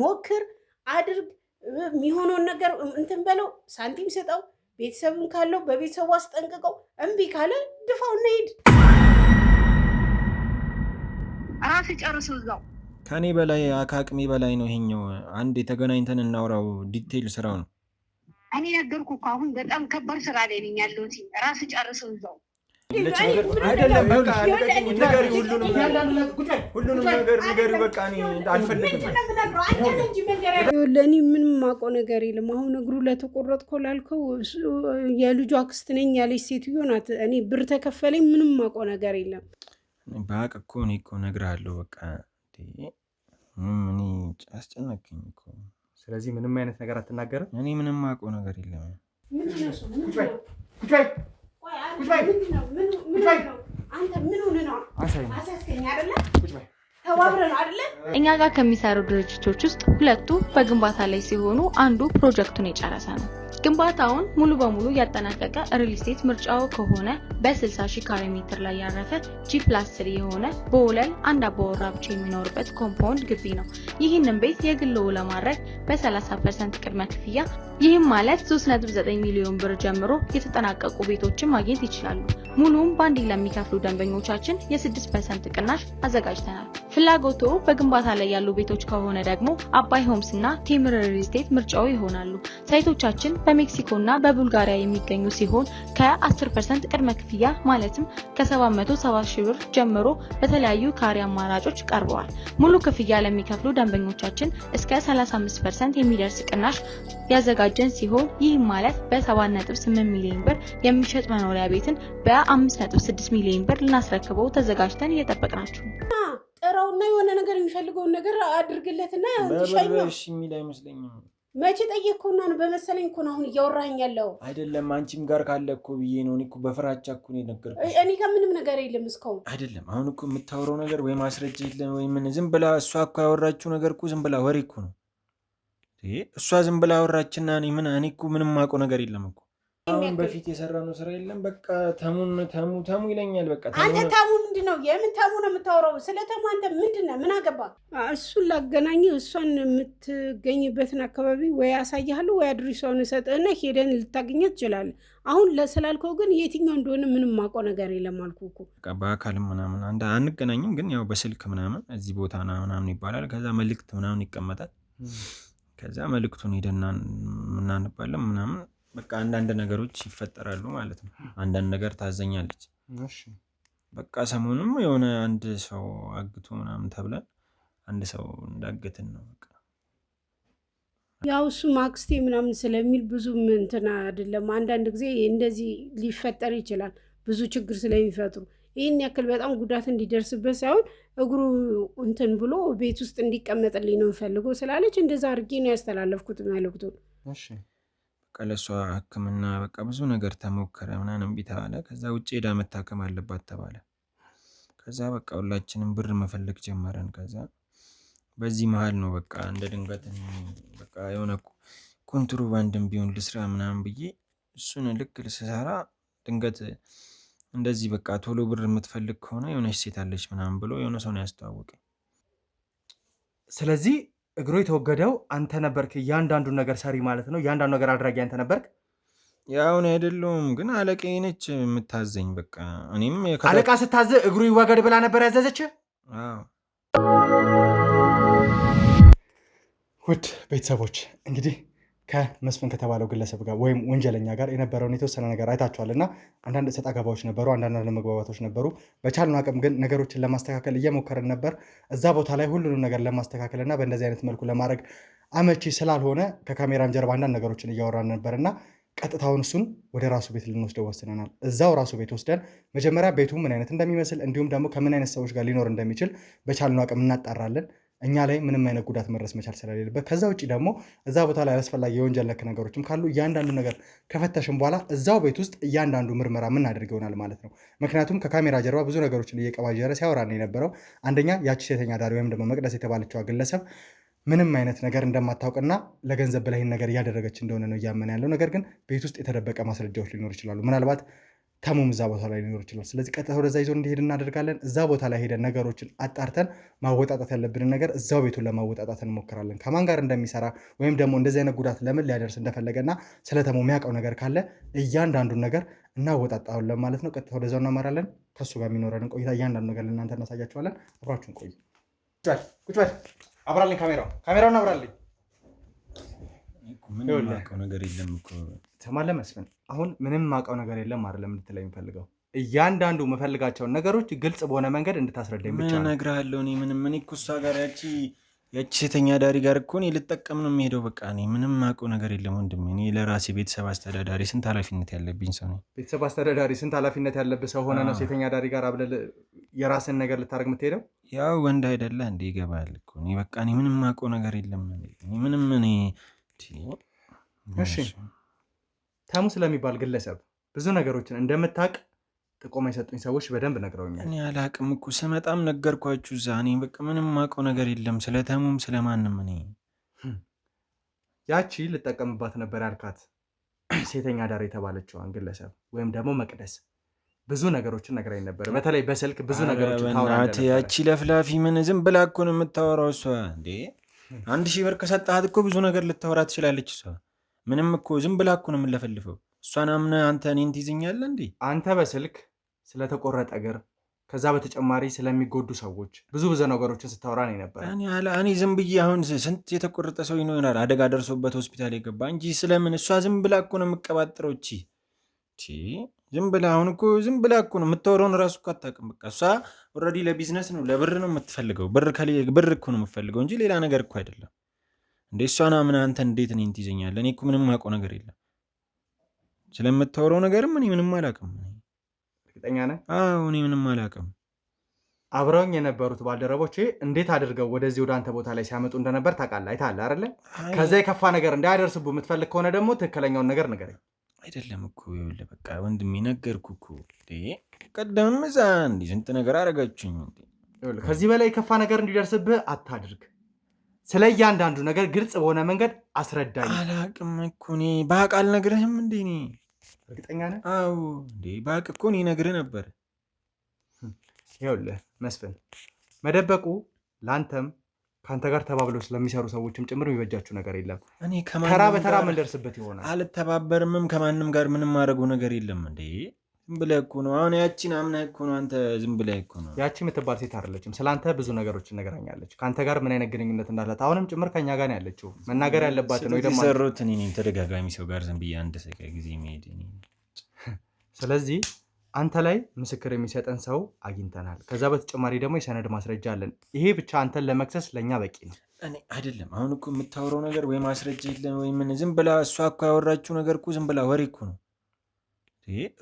ሞክር አድርግ የሚሆነውን ነገር እንትን በለው ሳንቲም ስጠው ቤተሰብን ካለው በቤተሰቡ አስጠንቅቀው እምቢ ካለ ድፋውና ሄድ ራስ ጨርስ እዛው ከኔ በላይ አካቅሚ በላይ ነው ይሄኛው አንድ የተገናኝተን እናውራው ዲቴይል ስራው ነው እኔ ነገርኩ እኮ አሁን በጣም ከባድ ስራ ላይ ነኝ ያለሁት ራስ ጨርስ እዛው አይደለም በቃ ነገር ሁሉንም ነገር ንገሪው በቃ እኔ አልፈልግም ለኔ ምንም ማውቀው ነገር የለም አሁን እግሩ ለተቆረጥከው ላልከው የልጁ አክስት ነኝ ያለች ሴትዮ ናት እኔ ብር ተከፈለኝ ምንም ማውቀው ነገር የለም ባቅ እኮ እኔ እኮ እነግርሃለሁ በቃ እኔ አስጨነቀኝ እኮ ስለዚህ ምንም አይነት ነገር አትናገርም እኔ ምንም ማውቀው ነገር የለም እኛ ጋር ከሚሰሩ ድርጅቶች ውስጥ ሁለቱ በግንባታ ላይ ሲሆኑ አንዱ ፕሮጀክቱን የጨረሰ ነው ግንባታውን ሙሉ በሙሉ ያጠናቀቀ ሪል ስቴት ምርጫው ከሆነ በ60,000 ካሬ ሜትር ላይ ያረፈ G+3 የሆነ በወለል አንድ አባወራ ብቻ የሚኖርበት ኮምፓውንድ ግቢ ነው ይህንን ቤት የግለው ለማድረግ በ30% ቅድመ ክፍያ ይህም ማለት 3.9 ሚሊዮን ብር ጀምሮ የተጠናቀቁ ቤቶችን ማግኘት ይችላሉ ሙሉም ባንዲ ለሚከፍሉ ደንበኞቻችን የ6% ቅናሽ አዘጋጅተናል ፍላጎቱ በግንባታ ላይ ያሉ ቤቶች ከሆነ ደግሞ አባይ ሆምስ እና ቴምር ሪል ስቴት ምርጫው ይሆናሉ ሳይቶቻችን በሜክሲኮና በቡልጋሪያ የሚገኙ ሲሆን ከ10% ቅድመ ክፍያ ማለትም ከ770,000 ብር ጀምሮ በተለያዩ ካሬ አማራጮች ቀርበዋል ሙሉ ክፍያ ለሚከፍሉ ደንበኞቻችን እስከ 35% የሚደርስ ቅናሽ ያዘጋጀን ሲሆን ይህ ማለት በ7.8 ሚሊዮን ብር የሚሸጥ መኖሪያ ቤትን በ5.6 ሚሊዮን ብር ልናስረክበው ተዘጋጅተን እየጠበቅናችሁ ጥራውና የሆነ ነገር የሚፈልገውን ነገር አድርግለትና በብር እሺ የሚል አይመስለኝም መቼ ጠየቅኩና ነው በመሰለኝ እኮ ነው አሁን እያወራኝ ያለው አይደለም አንቺም ጋር ካለ እኮ ብዬ ነው እኔ እኮ በፍራቻ እኮ ነው የነገርኩሽ እኔ ጋር ምንም ነገር የለም እስካሁን አይደለም አሁን እኮ የምታወራው ነገር ወይ ማስረጃ የለም ወይ ምን ዝም ብላ እሷ እኮ ያወራችው ነገር እኮ ዝም ብላ ወሬ እኮ ነው እሷ ዝም ብላ አወራችና እኔ እኮ ምንም ማውቀው ነገር የለም እኮ አሁን በፊት የሰራነው ስራ የለም በቃ ተሙ ይለኛል በቃ አንተ ተሙ ምንድነው የምን ተሙ ነው የምታወራው ስለ ተሙ አንተ ምንድነው ምን አገባ እሱን ላገናኝ እሷን የምትገኝበትን አካባቢ ወይ ያሳያለሁ ወይ አድሬሷን እሰጥህና ሄደን ልታገኛት ይችላል አሁን ለስላልከው ግን የትኛው እንደሆነ ምንም ማውቀው ነገር የለም አልኩህ እኮ በቃ በአካልም ምናምን አንገናኝም ግን ያው በስልክ ምናምን እዚህ ቦታ ምናምን ይባላል ከዛ መልእክት ምናምን ይቀመጣል ከዛ መልእክቱን ሄደና ምናነባለን ምናምን በቃ አንዳንድ ነገሮች ይፈጠራሉ ማለት ነው አንዳንድ ነገር ታዘኛለች እሺ በቃ ሰሞኑን የሆነ አንድ ሰው አግቶ ምናምን ተብለን አንድ ሰው እንዳገትን ነው በቃ ያው እሱ ማክስቴ ምናምን ስለሚል ብዙ እንትና አይደለም አንዳንድ ጊዜ እንደዚህ ሊፈጠር ይችላል ብዙ ችግር ስለሚፈጥሩ ይሄን ያክል በጣም ጉዳት እንዲደርስበት ሳይሆን እግሩ እንትን ብሎ ቤት ውስጥ እንዲቀመጥልኝ ነው ፈልጎ ስላለች እንደዛ አድርጌ ነው ያስተላለፍኩት መልእክቱን እሺ ቀለሷ ህክምና በቃ ብዙ ነገር ተሞከረ ምናምን ቢታለ ከዛ ውጪ ሄዳ መታከም አለባት ተባለ ከዛ በቃ ሁላችንም ብር መፈለግ ጀመረን ከዛ በዚህ መሃል ነው በቃ እንደ ድንገት በቃ የሆነ ኮንትሮባንድም ቢሆን ልስራ ምናምን ብዬ እሱን ልክ ልሰራ ድንገት እንደዚህ በቃ ቶሎ ብር የምትፈልግ ከሆነ የሆነች ሴት አለች ምናምን ብሎ የሆነ ሰው ነው ያስተዋወቀኝ ስለዚህ እግሩ የተወገደው አንተ ነበርክ እያንዳንዱ ነገር ሰሪ ማለት ነው እያንዳንዱ ነገር አድራጊ አንተ ነበርክ ያው ነው አይደለም ግን አለቃዬ ነች የምታዘኝ በቃ እኔም አለቃ ስታዘ እግሩ ይወገድ ብላ ነበር ያዘዘች አዎ ውድ ቤተሰቦች እንግዲህ ከመስፍን ከተባለው ግለሰብ ጋር ወይም ወንጀለኛ ጋር የነበረውን የተወሰነ ነገር አይታችኋልና አንዳንድ ሰጣ ገባዎች ነበሩ አንዳንድ ለመግባባቶች ነበሩ በቻልነው አቅም ግን ነገሮችን ለማስተካከል እየሞከርን ነበር እዛ ቦታ ላይ ሁሉንም ነገር ለማስተካከልና በእንደዚህ አይነት መልኩ ለማድረግ አመቺ ስላልሆነ ከካሜራም ጀርባ አንዳንድ ነገሮችን እያወራን ነበርና ቀጥታውን እሱን ወደ ራሱ ቤት ልንወስደው ወስነናል እዛው ራሱ ቤት ወስደን መጀመሪያ ቤቱ ምን አይነት እንደሚመስል እንዲሁም ደግሞ ከምን አይነት ሰዎች ጋር ሊኖር እንደሚችል በቻልነው አቅም እናጣራለን እኛ ላይ ምንም አይነት ጉዳት መድረስ መቻል ስለሌለበት ከዛ ውጪ ደግሞ እዛ ቦታ ላይ አስፈላጊ የወንጀል ነክ ነገሮችም ካሉ እያንዳንዱ ነገር ከፈተሽን በኋላ እዛው ቤት ውስጥ እያንዳንዱ ምርመራ ምን አድርግ ይሆናል ማለት ነው ምክንያቱም ከካሜራ ጀርባ ብዙ ነገሮችን እየቀባጀረ ሲያወራ ነው የነበረው አንደኛ ያቺ ሴተኛ ዳሪ ወይም ደግሞ መቅደስ የተባለችው ግለሰብ ምንም አይነት ነገር እንደማታውቅና ለገንዘብ ብላ ይሄን ነገር እያደረገች እንደሆነ ነው እያመነ ያለው ነገር ግን ቤት ውስጥ የተደበቀ ማስረጃዎች ሊኖር ይችላሉ ምናልባት ተሙም እዛ ቦታ ላይ ሊኖር ይችላል። ስለዚህ ቀጥታ ወደዛ ይዞ እንዲሄድ እናደርጋለን። እዛ ቦታ ላይ ሄደን ነገሮችን አጣርተን ማወጣጣት ያለብንን ነገር እዛው ቤቱን ለማወጣጣት እንሞክራለን። ከማን ጋር እንደሚሰራ ወይም ደግሞ እንደዚህ አይነት ጉዳት ለምን ሊያደርስ እንደፈለገና ስለ ተሙ የሚያውቀው ነገር ካለ እያንዳንዱን ነገር እናወጣጣለን ማለት ነው። ቀጥታ ወደዛው እናመራለን። ከሱ ጋር የሚኖረንን ቆይታ እያንዳንዱ ነገር ለእናንተ እናሳያችኋለን። አብራችሁን ቆዩ። ቁጭ በል አብራልኝ፣ ካሜራውን አብራልኝ። ምንም ማውቀው ነገር የለም እኮ ትሰማለህ መስፍን፣ አሁን ምንም ማውቀው ነገር የለም አይደለም እንድትለኝ የምፈልገው እያንዳንዱ የምፈልጋቸውን ነገሮች ግልጽ በሆነ መንገድ እንድታስረዳኝ ብቻ ነው። ምን እነግርሃለሁ እኔ ምንም እኮ እሷ ጋር ያቺ ሴተኛ ዳሪ ጋር እኮ እኔ ልጠቀም ነው የሚሄደው። በቃ እኔ ምንም ማውቀው ነገር የለም ወንድሜ። እኔ ለራሴ ቤተሰብ አስተዳዳሪ ስንት ኃላፊነት ያለብኝ ሰው ነኝ። ቤተሰብ አስተዳዳሪ ስንት ኃላፊነት ያለብህ ሰው ሆነ ነው ሴተኛ ዳሪ ጋር አብለህ የራስን ነገር ልታደርግ የምትሄደው? ያው ወንድ አይደለ እንዴ? ይገባል እኮ እኔ በቃ እኔ ምንም ማውቀው ነገር የለም። እኔ ምንም እሺ ተሙ ስለሚባል ግለሰብ ብዙ ነገሮችን እንደምታውቅ ጥቆማ የሰጡኝ ሰዎች በደንብ ነግረውኛል። እኔ አላቅም እኮ ስመጣም ነገርኳችሁ እዛ። እኔ በቃ ምንም ማውቀው ነገር የለም ስለ ተሙም ስለማንም። እኔ ያቺ ልጠቀምባት ነበር ያልካት ሴተኛ ዳር የተባለችዋን ግለሰብ ወይም ደግሞ መቅደስ ብዙ ነገሮችን ነግራኝ ነበር። በተለይ በስልክ ብዙ ነገሮችን ታወራ ነበር። ያቺ ለፍላፊ ምን ዝም ብላ እኮ ነው የምታወራው እሷ። እንዴ 1000 ብር ከሰጣት እኮ ብዙ ነገር ልታወራ ትችላለች እሷ። ምንም እኮ ዝም ብላ እኮ ነው የምንለፈልፈው። እሷን አምነህ አንተ እኔን ትይዘኛለህ እንዴ? አንተ በስልክ ስለተቆረጠ እግር ከዛ በተጨማሪ ስለሚጎዱ ሰዎች ብዙ ነገሮችን ስታወራ ነው ነበር። እኔ ዝም ብዬ አሁን ስንት የተቆረጠ ሰው ይኖራል አደጋ ደርሶበት ሆስፒታል የገባ እንጂ ስለምን እሷ ዝም ብላ እኮ ነው የምቀባጥረው። ዝም ብላ አሁን እኮ ዝም ብላ እኮ ነው የምታወራውን እራሱ እኮ አታውቅም። በቃ እሷ ኦልሬዲ ለቢዝነስ ነው ለብር ነው የምትፈልገው። ብር እኮ ነው የምትፈልገው እንጂ ሌላ ነገር እኮ አይደለም። እንዴ እሷን አምነህ አንተ እንዴት እኔን ትይዘኛለህ? እኔ እኮ ምንም አውቀው ነገር የለም። ስለምታወራው ነገርም እኔ ምንም አላውቅም። እርግጠኛ ነህ? አዎ እኔ ምንም አላውቅም። አብረውኝ የነበሩት ባልደረቦቼ እንዴት አድርገው ወደዚህ ወደ አንተ ቦታ ላይ ሲያመጡ እንደነበር ታውቃለህ፣ አይተሃል አይደለ? ከዛ የከፋ ነገር እንዳያደርስብህ የምትፈልግ ከሆነ ደግሞ ትክክለኛውን ነገር ንገረኝ። አይደለም እኮ ይኸውልህ፣ በቃ ወንድሜ ነገርኩህ እኮ ቀደምም እዛ እንዲህ ስንት ነገር አደረጋችሁኝ። ከዚህ በላይ የከፋ ነገር እንዲደርስብህ አታድርግ። ስለ እያንዳንዱ ነገር ግልጽ በሆነ መንገድ አስረዳኝ። አላቅም እኮ እኔ ባቅ አልነግርህም እንዴ? እኔ እርግጠኛ ነህ? አዎ እንዴ ባቅ እኮ እኔ እነግርህ ነበር። ይኸውልህ መስፍን፣ መደበቁ ለአንተም ከአንተ ጋር ተባብለው ስለሚሰሩ ሰዎችም ጭምር የሚበጃችሁ ነገር የለም። ተራ በተራ የምንደርስበት ይሆናል። አልተባበርምም፣ ከማንም ጋር ምንም ማድረጉ ነገር የለም። እንዴ ዝም ብለህ እኮ ነው አሁን ያቺን አምነህ እኮ ነው አንተ ዝም ብለህ እኮ ነው። ያቺ የምትባል ሴት አይደለችም። ስለአንተ ብዙ ነገሮችን ነገራኛለች። ከአንተ ጋር ምን አይነት ግንኙነት እንዳላት አሁንም ጭምር ከኛ ጋር ነው ያለችው። መናገር ያለባትን ወይ ደግሞ ሰሩት እኔ ተደጋጋሚ ሰው ጋር ዝም ብዬ አንድ ጊዜ መሄድ። ስለዚህ አንተ ላይ ምስክር የሚሰጠን ሰው አግኝተናል። ከዛ በተጨማሪ ደግሞ የሰነድ ማስረጃ አለን። ይሄ ብቻ አንተን ለመክሰስ ለእኛ በቂ ነው። እኔ አይደለም አሁን እኮ የምታወራው ነገር ወይ ማስረጃ የለም ወይ ምን። ዝም ብላ እሷ እኮ ያወራችው ነገር እኮ ዝም ብላ ወሬ እኮ ነው።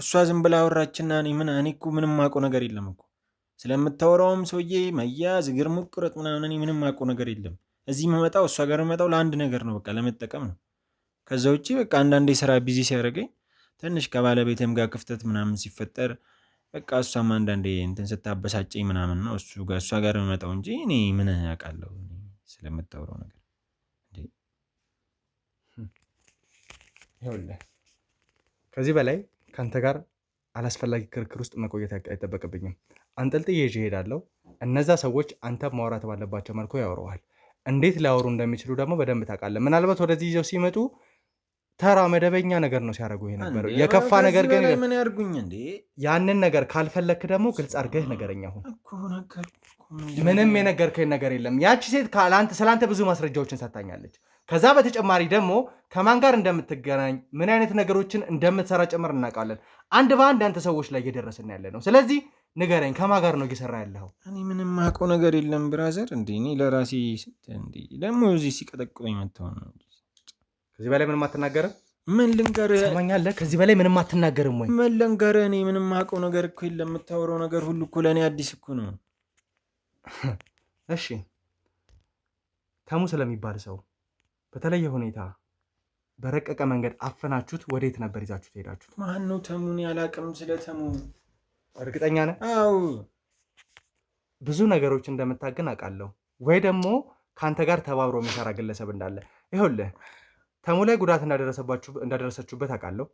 እሷ ዝም ብላ አወራችና እኔ እኮ ምንም ማውቀው ነገር የለም እኮ ስለምታወራውም ሰውዬ መያዝ እግር መቁረጥ ምናምን እኔ ምንም ማውቀው ነገር የለም። እዚህ የምመጣው እሷ ጋር የምመጣው ለአንድ ነገር ነው፣ በቃ ለመጠቀም ነው። ከዛ ውጭ በቃ አንዳንዴ ስራ ቢዚ ሲያደርገኝ ትንሽ ከባለቤትም ጋር ክፍተት ምናምን ሲፈጠር በቃ እሷም አንዳንዴ እንትን ስታበሳጨኝ ምናምን ነው እሷ ጋር የምመጣው እንጂ እኔ ምን አውቃለሁ ስለምታወራው ነገር። ይኸውልህ ከዚህ በላይ ከአንተ ጋር አላስፈላጊ ክርክር ውስጥ መቆየት አይጠበቅብኝም። አንጠልጥዬ ይዤ እሄዳለሁ። እነዛ ሰዎች አንተ ማውራት ባለባቸው መልኩ ያወራዋል። እንዴት ሊያወሩ እንደሚችሉ ደግሞ በደንብ ታውቃለህ። ምናልባት ወደዚህ ይዘው ሲመጡ ተራ መደበኛ ነገር ነው ሲያደርጉ የነበረው። የከፋ ነገር ግን ምን ያርጉኝ እንዴ? ያንን ነገር ካልፈለክ ደግሞ ግልጽ አድርገህ ነገረኛ ሁን። ምንም የነገርከኝ ነገር የለም። ያቺ ሴት ስለአንተ ብዙ ማስረጃዎችን ሰጥታኛለች። ከዛ በተጨማሪ ደግሞ ከማን ጋር እንደምትገናኝ ምን አይነት ነገሮችን እንደምትሰራ ጭምር እናውቃለን። አንድ በአንድ አንተ ሰዎች ላይ እየደረስን ያለ ነው። ስለዚህ ንገረኝ፣ ከማን ጋር ነው እየሰራ ያለኸው? እኔ ምንም ማውቀው ነገር የለም ብራዘር። እንዴ እኔ ለራሴ ደግሞ እዚህ ሲቀጠቅጠኝ መተው ነው። ከዚህ በላይ ምንም አትናገርም? ምን ልንገርህ? ሰማኛለህ? ከዚህ በላይ ምንም አትናገርም ወይ? ምን ልንገርህ? እኔ ምንም ማውቀው ነገር እኮ የለም። የምታወራው ነገር ሁሉ እኮ ለእኔ አዲስ እኮ ነው። እሺ ተሙ ስለሚባል ሰው በተለየ ሁኔታ በረቀቀ መንገድ አፈናችሁት ወዴት ነበር ይዛችሁ ትሄዳችሁት? ማን ነው ተሙን? ያላቅም ስለ ተሙ። እርግጠኛ ነህ? አዎ ብዙ ነገሮች እንደምታገን አውቃለሁ። ወይ ደግሞ ከአንተ ጋር ተባብሮ የሚሰራ ግለሰብ እንዳለ። ይኸውልህ ተሙ ላይ ጉዳት እንዳደረሰችሁበት አውቃለሁ።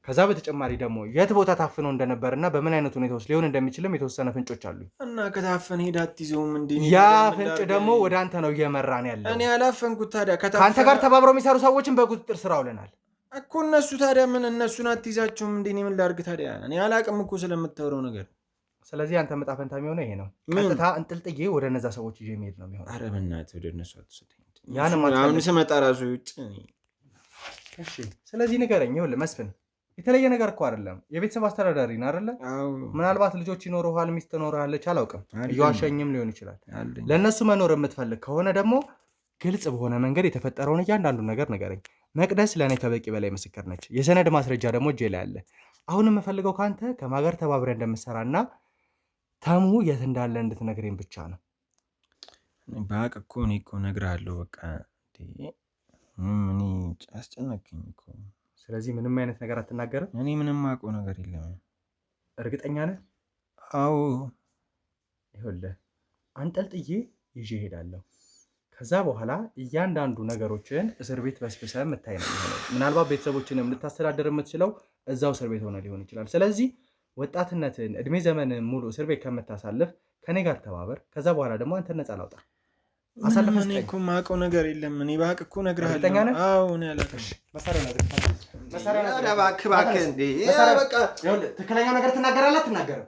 ከዛ በተጨማሪ ደግሞ የት ቦታ ታፍኖ እንደነበርና በምን አይነት ሁኔታ ውስጥ ሊሆን እንደሚችልም የተወሰነ ፍንጮች አሉ። እና ከታፈን ሄዳ አትይዘውም እንዴ? ያ ፍንጭ ደግሞ ወደ አንተ ነው እየመራን ያለው። እኔ አላፈንኩት። ታዲያ ከአንተ ጋር ተባብረው የሚሰሩ ሰዎችን በቁጥጥር ስር አውለናል እኮ። እነሱ ታዲያ ምን እነሱን አትይዛቸውም እንዴ? እኔ ምን ላድርግ ታዲያ? እኔ አላቅም እኮ ስለምታወራው ነገር። ስለዚህ አንተ ዕጣ ፈንታ የሚሆነው ይሄ ነው። ቀጥታ እንጥልጥዬ ወደ እነዛ ሰዎች ይዤ የሚሄድ ነው የሚሆነው። ኧረ በእናትህ ወደ እነሱ አትሰጠኝ። አሁን ስመጣ ራሱ ውጭ። እሺ ስለዚህ ንገረኝ። ይኸውልህ መስፍን የተለየ ነገር እኮ አይደለም። የቤተሰብ አስተዳዳሪ ነህ አይደለ? ምናልባት ልጆች ይኖሩሃል፣ ሚስት ትኖርሃለች፣ አላውቅም። እየዋሸኝም ሊሆን ይችላል። ለእነሱ መኖር የምትፈልግ ከሆነ ደግሞ ግልጽ በሆነ መንገድ የተፈጠረውን እያንዳንዱ ነገር ንገረኝ። መቅደስ ለእኔ ከበቂ በላይ ምስክር ነች። የሰነድ ማስረጃ ደግሞ እጄ ላይ አለ። አሁን የምፈልገው ከአንተ ከማገር ተባብረህ እንደምትሰራና ተሙ የት እንዳለ እንድትነግረኝ ብቻ ነው። በቃ እኮ እኔ እኮ እነግርሃለሁ። በቃ እኔ አስጨነቀኝ እኮ። ስለዚህ ምንም አይነት ነገር አትናገርም? እኔ ምንም አውቀው ነገር የለም። እርግጠኛ ነህ? አዎ። ይኸውልህ አንጠልጥዬ ይዤ እሄዳለሁ። ከዛ በኋላ እያንዳንዱ ነገሮችን እስር ቤት በስብሰህ የምታይ ነው የሚሆነው። ምናልባት ቤተሰቦችንም ልታስተዳደር የምትችለው እዛው እስር ቤት ሆነ ሊሆን ይችላል። ስለዚህ ወጣትነትን እድሜ ዘመን ሙሉ እስር ቤት ከምታሳልፍ ከኔ ጋር ተባበር። ከዛ በኋላ ደግሞ አንተ ነፃ ላውጣ። አሳልፈህ እኔ እኮ የማውቀው ነገር የለም። እኔ እባክህ እኮ እነግርሃለሁ። አዎ እኔ አላውቅም። ትክክለኛው ነገር ትናገራለህ አትናገርም?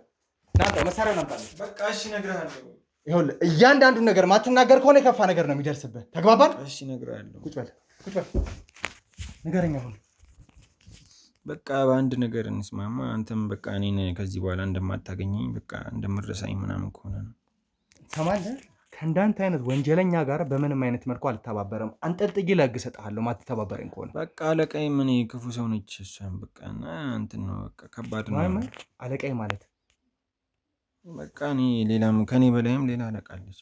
መሳሪያ ናምጣልህ። በቃ እሺ እነግርሃለሁ። ይኸውልህ እያንዳንዱን ነገር ማትናገር ከሆነ የከፋ ነገር ነው የሚደርስብህ። ተግባባን? እሺ እነግርሃለሁ። ቁጭ በል ንገረኝ አሁን። በቃ በአንድ ነገር እንስማማ። አንተም በቃ እኔን ከዚህ በኋላ እንደማታገኘኝ በቃ እንደምረሳኝ ምናምን ከሆነ ነው። ሰማለህ? ከእንዳንተ አይነት ወንጀለኛ ጋር በምንም አይነት መልኩ አልተባበረም። አንጠልጥዬ ለህግ እሰጥሃለሁ ማትተባበረኝ ከሆነ። በቃ አለቃዬ ምን ክፉ ሰው ነች እሷን። በቃ እና እንትን ነው በቃ ከባድ ነው። አለቃዬ ማለት በቃ እኔ ሌላም ከኔ በላይም ሌላ አለቃ አለች።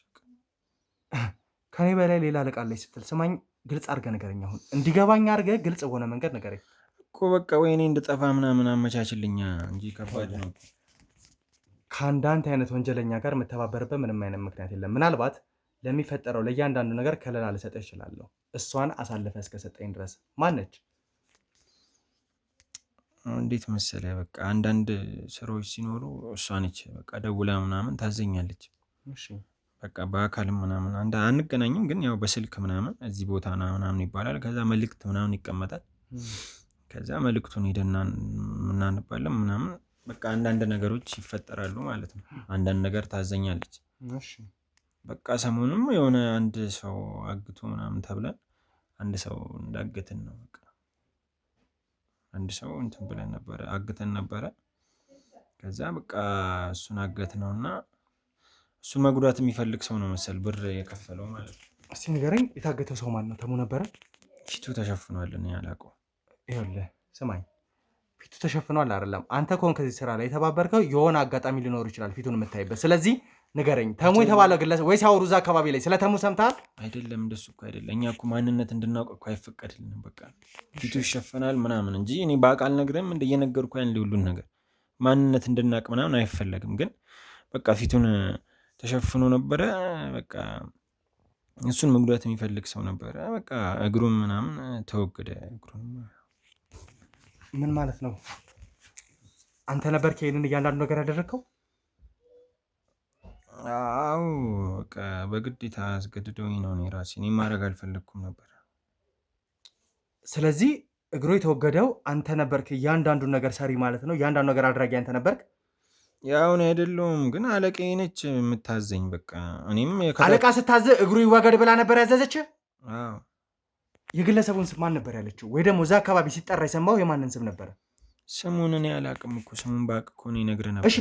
ከኔ በላይ ሌላ አለቃ አለች ስትል ስማኝ፣ ግልጽ አድርገህ ንገረኝ። አሁን እንዲገባኝ አድርገህ ግልጽ በሆነ መንገድ ንገረኝ እኮ። በቃ ወይኔ እንድጠፋ ምናምን አመቻችልኛ እንጂ ከባድ ነው። ከአንዳንድ አይነት ወንጀለኛ ጋር የምተባበርበት ምንም አይነት ምክንያት የለም። ምናልባት ለሚፈጠረው ለእያንዳንዱ ነገር ከለላ ልሰጥህ እችላለሁ። እሷን አሳልፈህ እስከሰጠኝ ድረስ። ማነች? እንዴት መሰለህ፣ በቃ አንዳንድ ስራዎች ሲኖሩ እሷ ነች በቃ ደውላ ምናምን ታዘኛለች። እሺ በቃ በአካልም ምናምን አንገናኝም፣ ግን ያው በስልክ ምናምን እዚህ ቦታ ምናምን ይባላል። ከዛ መልእክት ምናምን ይቀመጣል። ከዛ መልእክቱን ሄደና ምናነባለን ምናምን በቃ አንዳንድ ነገሮች ይፈጠራሉ ማለት ነው። አንዳንድ ነገር ታዘኛለች። እሺ በቃ ሰሞኑንም የሆነ አንድ ሰው አግቶ ምናምን ተብለን አንድ ሰው እንዳገትን ነው። በቃ አንድ ሰው እንትን ብለን ነበረ አግተን ነበረ። ከዛ በቃ እሱን አገት ነውና እሱን መጉዳት የሚፈልግ ሰው ነው መሰል ብር የከፈለው ማለት ነው። እስቲ ንገረኝ፣ የታገተው ሰው ማን ነው? ተሙ ነበረ? ፊቱ ተሸፍኗል። እኔ አላውቀውም። ይኸውልህ ስማኝ፣ ፊቱ ተሸፍኗል አይደለም። አንተ ከሆንክ ከዚህ ስራ ላይ የተባበርከው የሆነ አጋጣሚ ሊኖር ይችላል ፊቱን የምታይበት። ስለዚህ ንገረኝ፣ ተሙ የተባለው ግለሰብ ወይ ሲያወሩ እዛ አካባቢ ላይ ስለ ተሙ ሰምተሃል? አይደለም፣ እንደሱ እኮ አይደለም። እኛ እኮ ማንነት እንድናውቅ እኮ አይፈቀድልንም። በቃ ፊቱ ይሸፈናል ምናምን እንጂ እኔ በአካል ነግረም እንደየነገርኩ ያን ሁሉን ነገር ማንነት እንድናውቅ ምናምን አይፈለግም። ግን በቃ ፊቱን ተሸፍኖ ነበረ። በቃ እሱን መጉዳት የሚፈልግ ሰው ነበረ። በቃ እግሩን ምናምን ተወገደ። እግሩን ምን ማለት ነው? አንተ ነበር ከሄድን እያንዳንዱ ነገር ያደረግከው? አዎ በቃ በግዴታ አስገድደውኝ ነው። እኔ ራሴ ማድረግ አልፈለግኩም ነበር። ስለዚህ እግሩ የተወገደው አንተ ነበርክ። እያንዳንዱን ነገር ሰሪ ማለት ነው። እያንዳንዱ ነገር አድራጊ አንተ ነበርክ። ያውን አይደለሁም፣ ግን አለቃዬ ነች የምታዘኝ። በቃ እኔም አለቃ ስታዘ እግሩ ይወገድ ብላ ነበር ያዘዘች። አዎ። የግለሰቡን ስም ማን ነበር ያለችው? ወይ ደግሞ እዛ አካባቢ ሲጠራ የሰማው የማንን ስም ነበረ? ስሙን እኔ አላውቅም እኮ። ስሙን ባውቅ እኮ እኔ እነግርህ ነበር። እሺ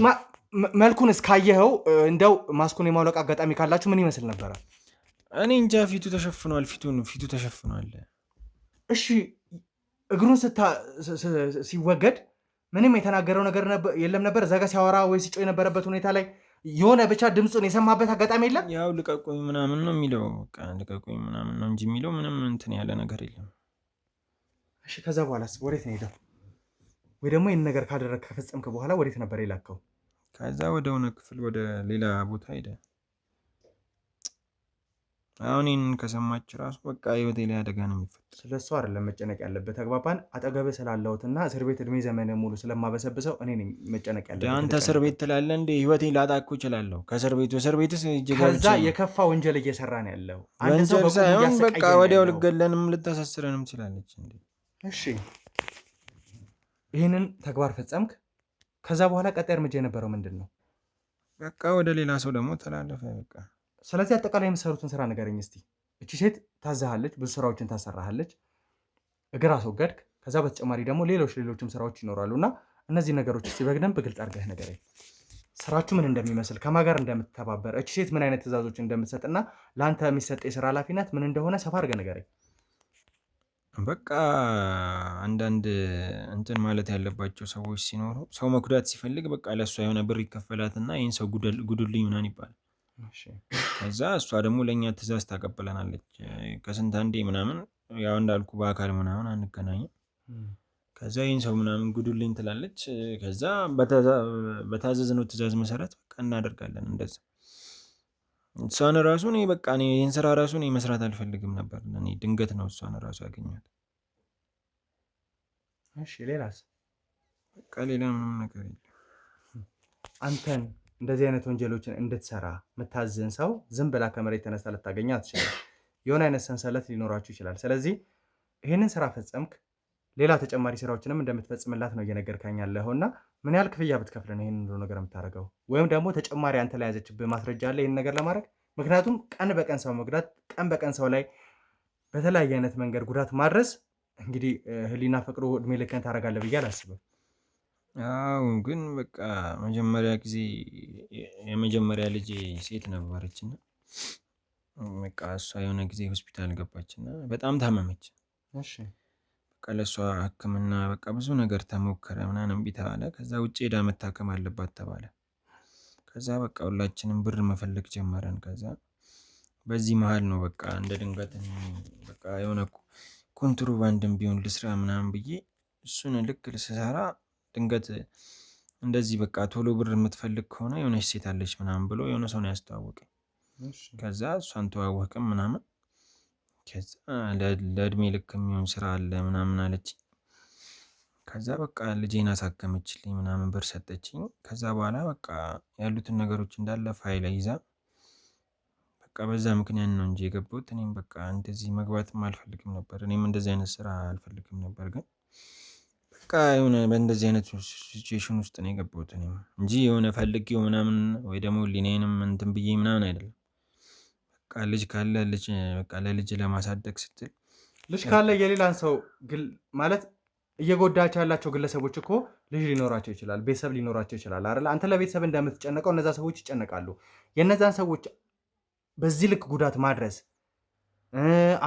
መልኩን እስካየኸው እንደው ማስኩን የማውለቅ አጋጣሚ ካላችሁ ምን ይመስል ነበረ? እኔ እንጃ። ፊቱ ተሸፍኗል። ፊቱ ተሸፍኗል። እሺ እግሩን ሲወገድ ምንም የተናገረው ነገር የለም ነበር? እዛ ጋር ሲያወራ ወይ ሲጮህ የነበረበት ሁኔታ ላይ የሆነ ብቻ ድምፁን የሰማበት አጋጣሚ የለም? ያው ልቀቁኝ ምናምን ነው የሚለው። በቃ ልቀቁኝ ምናምን ነው እንጂ የሚለው ምንም እንትን ያለ ነገር የለም። እሺ ከዛ በኋላስ ወዴት ነው ሄደው? ወይ ደግሞ ይህን ነገር ካደረግ ከፈጸምክ በኋላ ወዴት ነበር የላከው? ከዛ ወደ ሆነ ክፍል ወደ ሌላ ቦታ ሄደ። አሁን ይሄንን ከሰማች ራሱ በቃ ህይወቴ ላይ አደጋ ነው የሚፈጠረው። ስለሱ አይደለም መጨነቅ ያለበት። ተግባባን? አጠገብህ ስላለሁትና እስር ቤት እድሜ ዘመን ሙሉ ስለማበሰብሰው እኔ ነኝ መጨነቅ ያለበት። አንተ እስር ቤት ትላለህ እንዴ? ህይወቴን ላጣ እኮ እችላለሁ ከእስር ቤቱ። እስር ቤትስ ከዛ የከፋ ወንጀል እየሰራ ነው ያለው። ወንጀል ሳይሆን በቃ ወዲያው ልገለንም ልታሳስረንም ትችላለች እንዴ። እሺ ይህንን ተግባር ፈጸምክ። ከዛ በኋላ ቀጣይ እርምጃ የነበረው ምንድን ነው? በቃ ወደ ሌላ ሰው ደግሞ ተላለፈ በቃ። ስለዚህ አጠቃላይ የምሰሩትን ስራ ንገረኝ እስቲ። እቺ ሴት ታዛሃለች፣ ብዙ ስራዎችን ታሰራሃለች፣ እግር አስወገድክ። ከዛ በተጨማሪ ደግሞ ሌሎችም ስራዎች ይኖራሉ እና እነዚህ ነገሮች እስቲ በደንብ ግልጽ አድርገህ ንገረኝ። ስራችሁ ምን እንደሚመስል፣ ከማን ጋር እንደምትተባበር፣ እቺ ሴት ምን አይነት ትእዛዞች እንደምትሰጥና ለአንተ የሚሰጥ የስራ ኃላፊነት ምን እንደሆነ ሰፋ አድርገህ ንገረኝ። በቃ አንዳንድ እንትን ማለት ያለባቸው ሰዎች ሲኖሩ ሰው መጉዳት ሲፈልግ በቃ ለእሷ የሆነ ብር ይከፈላትና ይህን ሰው ጉዱልኝ ምናምን ይባላል። ከዛ እሷ ደግሞ ለእኛ ትእዛዝ ታቀብለናለች። ከስንት አንዴ ምናምን ያው እንዳልኩ በአካል ምናምን አንገናኝም። ከዛ ይህን ሰው ምናምን ጉዱልኝ ትላለች። ከዛ በታዘዝነው ትእዛዝ መሰረት በቃ እናደርጋለን። እንደዛ እሷን ራሱ እኔ በቃ ይህን ስራ ራሱ እኔ መስራት አልፈልግም ነበር። እኔ ድንገት ነው እሷን ራሱ ያገኘኋት። እሺ ሌላስ? በቃ ሌላ ምንም ነገር የለም። አንተን እንደዚህ አይነት ወንጀሎችን እንድትሰራ የምታዝን ሰው ዝም ብላ ከመሬት ተነስታ ልታገኛ አትችልም። የሆነ አይነት ሰንሰለት ሊኖራችሁ ይችላል። ስለዚህ ይህንን ስራ ፈጸምክ፣ ሌላ ተጨማሪ ስራዎችንም እንደምትፈጽምላት ነው እየነገርከኝ ያለኸው እና ምን ያህል ክፍያ ብትከፍል ነው ይህን ነገር የምታደርገው? ወይም ደግሞ ተጨማሪ አንተ ላይ ያዘችብህ ማስረጃ አለ ይህን ነገር ለማድረግ? ምክንያቱም ቀን በቀን ሰው መጉዳት፣ ቀን በቀን ሰው ላይ በተለያየ አይነት መንገድ ጉዳት ማድረስ እንግዲህ ህሊና ፈቅዶ እድሜ ልክህን ታደርጋለህ ብዬ አላስብም። አዎ ግን በቃ የመጀመሪያ ልጅ ሴት ነበረችና በቃ እሷ የሆነ ጊዜ ሆስፒታል ገባችና በጣም ታመመች። እሺ በቃ ለእሷ ህክምና በቃ ብዙ ነገር ተሞከረ ምናምን እምቢ ተባለ። ከዛ ውጭ ሄዳ መታከም አለባት ተባለ። ከዛ በቃ ሁላችንም ብር መፈለግ ጀመረን። ከዛ በዚህ መሀል ነው በቃ እንደ ድንገት በቃ የሆነ ኮንትሮባንድም ቢሆን ልስራ ምናምን ብዬ እሱን ልክ ስሰራ ድንገት እንደዚህ በቃ ቶሎ ብር የምትፈልግ ከሆነ የሆነች ሴት አለች ምናምን ብሎ የሆነ ሰው ነው ያስተዋወቀኝ። ከዛ እሷን ተዋወቅም ምናምን። ከዛ ለእድሜ ልክ የሚሆን ስራ አለ ምናምን አለች። ከዛ በቃ ልጄን አሳከመችልኝ ምናምን ብር ሰጠችኝ። ከዛ በኋላ በቃ ያሉትን ነገሮች እንዳለ ፋይል ይዛ በቃ በዛ ምክንያት ነው እንጂ የገባሁት። እኔም በቃ እንደዚህ መግባትም አልፈልግም ነበር። እኔም እንደዚህ አይነት ስራ አልፈልግም ነበር። ግን በቃ የሆነ በእንደዚህ አይነት ሲቹዌሽን ውስጥ ነው የገባሁት እኔም እንጂ የሆነ ፈልጌው ምናምን ወይ ደግሞ ሊኔንም እንትን ብዬ ምናምን አይደለም። በቃ ልጅ ካለ ልጅ በቃ ለልጅ ለማሳደግ ስትል ልጅ ካለ የሌላን ሰው ማለት እየጎዳቸው ያላቸው ግለሰቦች እኮ ልጅ ሊኖራቸው ይችላል፣ ቤተሰብ ሊኖራቸው ይችላል አይደል? አንተ ለቤተሰብ እንደምትጨነቀው እነዛ ሰዎች ይጨነቃሉ። የነዛን ሰዎች በዚህ ልክ ጉዳት ማድረስ፣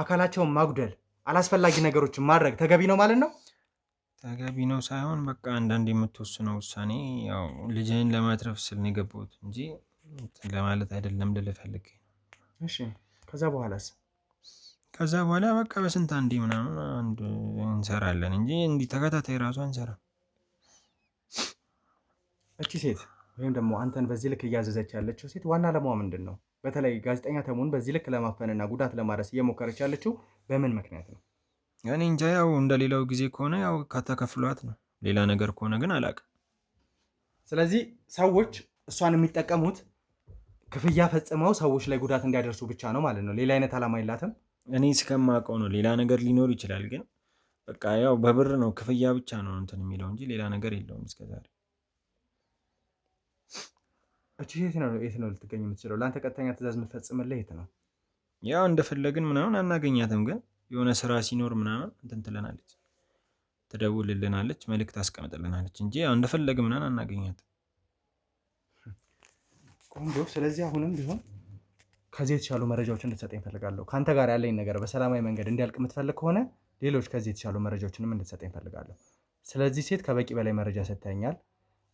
አካላቸውን ማጉደል፣ አላስፈላጊ ነገሮችን ማድረግ ተገቢ ነው ማለት ነው? ተገቢ ነው ሳይሆን በቃ አንዳንድ የምትወስነው ውሳኔ ያው ልጅህን ለማትረፍ ስል ነው የገባሁት እንጂ ለማለት አይደለም ልልህ ፈልጌ ነው። እሺ ከዛ በኋላስ? ከዛ በኋላ በቃ በስንት አንዴ ምናምን እንሰራለን እንጂ እንዲህ ተከታታይ ራሱ አንሰራም። እቺ ሴት ወይም ደግሞ አንተን በዚህ ልክ እያዘዘች ያለችው ሴት ዋና ዓላማዋ ምንድን ነው? በተለይ ጋዜጠኛ ተሙን በዚህ ልክ ለማፈንና ጉዳት ለማድረስ እየሞከረች ያለችው በምን ምክንያት ነው? እኔ እንጃ። ያው እንደሌላው ጊዜ ከሆነ ያው ከተከፍሏት ነው። ሌላ ነገር ከሆነ ግን አላውቅም። ስለዚህ ሰዎች እሷን የሚጠቀሙት ክፍያ ፈጽመው ሰዎች ላይ ጉዳት እንዲያደርሱ ብቻ ነው ማለት ነው። ሌላ አይነት ዓላማ የላትም። እኔ እስከማውቀው ነው። ሌላ ነገር ሊኖር ይችላል፣ ግን በቃ ያው በብር ነው ክፍያ ብቻ ነው እንትን የሚለው እንጂ ሌላ ነገር የለውም እስከዛሬ። እቺ የት ነው ልትገኝ የምትችለው? ለአንተ ቀጥተኛ ትእዛዝ የምትፈጽምልህ የት ነው? ያው እንደፈለግን ምናምን አናገኛትም፣ ግን የሆነ ስራ ሲኖር ምናምን እንትን ትለናለች፣ ትደውልልናለች፣ መልእክት አስቀምጥልናለች እንጂ ያው እንደፈለግን ምናምን አናገኛትም። ቆንጆ። ስለዚህ አሁንም ቢሆን ከዚህ የተሻሉ መረጃዎችን እንድትሰጠኝ እፈልጋለሁ። ከአንተ ጋር ያለኝ ነገር በሰላማዊ መንገድ እንዲያልቅ የምትፈልግ ከሆነ ሌሎች ከዚህ የተሻሉ መረጃዎችንም እንድትሰጠኝ እፈልጋለሁ። ስለዚህ ሴት ከበቂ በላይ መረጃ ሰጥተኛል።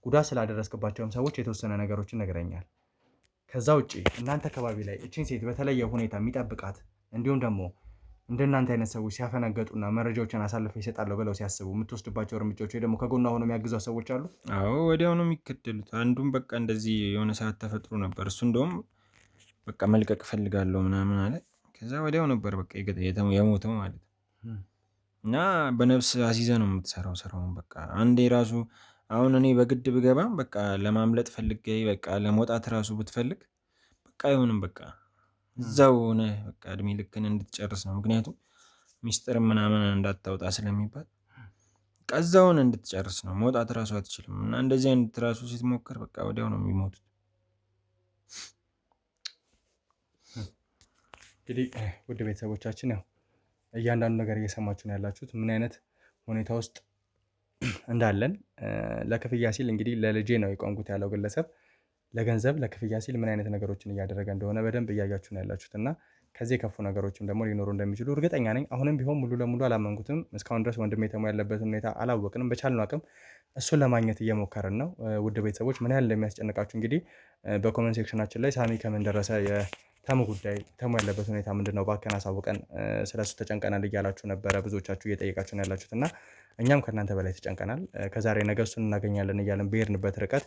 ጉዳት ስላደረስክባቸውም ሰዎች የተወሰነ ነገሮችን ነግረኛል። ከዛ ውጭ እናንተ አካባቢ ላይ እቺን ሴት በተለየ ሁኔታ የሚጠብቃት እንዲሁም ደግሞ እንደናንተ አይነት ሰዎች ሲያፈነገጡና መረጃዎችን አሳልፈው ይሰጣሉ ብለው ሲያስቡ የምትወስድባቸው እርምጃዎች ወይ ደግሞ ከጎኗ ሆኖ የሚያግዟት ሰዎች አሉ? አዎ ወዲያው ነው የሚከተሉት። አንዱም በቃ እንደዚህ የሆነ ሰዓት ተፈጥሮ ነበር። እሱ እንደውም በቃ መልቀቅ እፈልጋለሁ ምናምን አለ። ከዛ ወዲያው ነበር በቃ የሞተው ማለት እና በነፍስ አሲዘ ነው የምትሰራው ስራውን በቃ አንዴ ራሱ አሁን እኔ በግድ ብገባም በቃ ለማምለጥ ፈልጌ በቃ ለመውጣት ራሱ ብትፈልግ በቃ አይሆንም በቃ እዛው ሆነ በቃ እድሜ ልክን እንድትጨርስ ነው ምክንያቱም ሚስጥር ምናምን እንዳታወጣ ስለሚባል ቀዛውን እንድትጨርስ ነው መውጣት ራሱ አትችልም እና እንደዚህ አይነት ራሱ ስትሞክር በቃ ወዲያው ነው የሚሞቱት። እንግዲህ ውድ ቤተሰቦቻችን ያው እያንዳንዱ ነገር እየሰማችሁ ነው ያላችሁት ምን አይነት ሁኔታ ውስጥ እንዳለን ለክፍያ ሲል እንግዲህ ለልጄ ነው የቆምኩት ያለው ግለሰብ ለገንዘብ ለክፍያ ሲል ምን አይነት ነገሮችን እያደረገ እንደሆነ በደንብ እያያችሁ ነው ያላችሁት እና ከዚህ የከፉ ነገሮችም ደግሞ ሊኖሩ እንደሚችሉ እርግጠኛ ነኝ። አሁንም ቢሆን ሙሉ ለሙሉ አላመንኩትም። እስካሁን ድረስ ወንድሜ ተሞ ያለበትን ሁኔታ አላወቅንም። በቻልነው አቅም እሱን ለማግኘት እየሞከርን ነው። ውድ ቤተሰቦች ምን ያህል እንደሚያስጨንቃችሁ እንግዲህ በኮመንት ሴክሽናችን ላይ ሳሚ ከምን ደረሰ የተሙ ጉዳይ ተሙ ያለበት ሁኔታ ምንድነው ባከን አሳውቀን ስለሱ ተጨንቀናል እያላችሁ ነበረ ብዙዎቻችሁ እየጠየቃችሁ ነው ያላችሁት እና እኛም ከእናንተ በላይ ተጨንቀናል። ከዛሬ ነገ እሱን እናገኛለን እያለን በሄድንበት ርቀት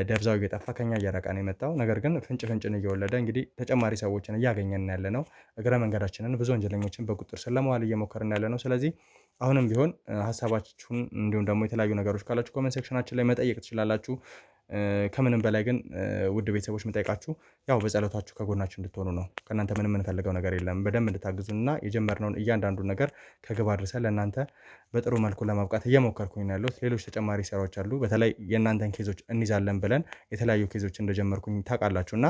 ደብዛው እየጠፋ ከኛ እየራቀ ነው የመጣው። ነገር ግን ፍንጭን እየወለደ እንግዲህ ተጨማሪ ሰዎችን እያገኘን ያለ ነው። እግረ መንገዳችንን ብዙ ወንጀለኞችን በቁጥጥር ስር ለማዋል እየሞከርን ያለ ነው። ስለዚህ አሁንም ቢሆን ሀሳባችሁን እንዲሁም ደግሞ የተለያዩ ነገሮች ካላችሁ ኮሜንት ሴክሽናችን ላይ መጠየቅ ትችላላችሁ። ከምንም በላይ ግን ውድ ቤተሰቦች የምጠይቃችሁ ያው በጸሎታችሁ ከጎናችሁ እንድትሆኑ ነው። ከእናንተ ምንም የምንፈልገው ነገር የለም። በደንብ እንድታግዙንና የጀመርነውን እያንዳንዱን ነገር ከግብ አድርሰን ለእናንተ በጥሩ መልኩ ለማብቃት እየሞከርኩኝ ነው ያለሁት። ሌሎች ተጨማሪ ስራዎች አሉ። በተለይ የእናንተን ኬዞች እንይዛለን ብለን የተለያዩ ኬዞች እንደጀመርኩኝ ታውቃላችሁ እና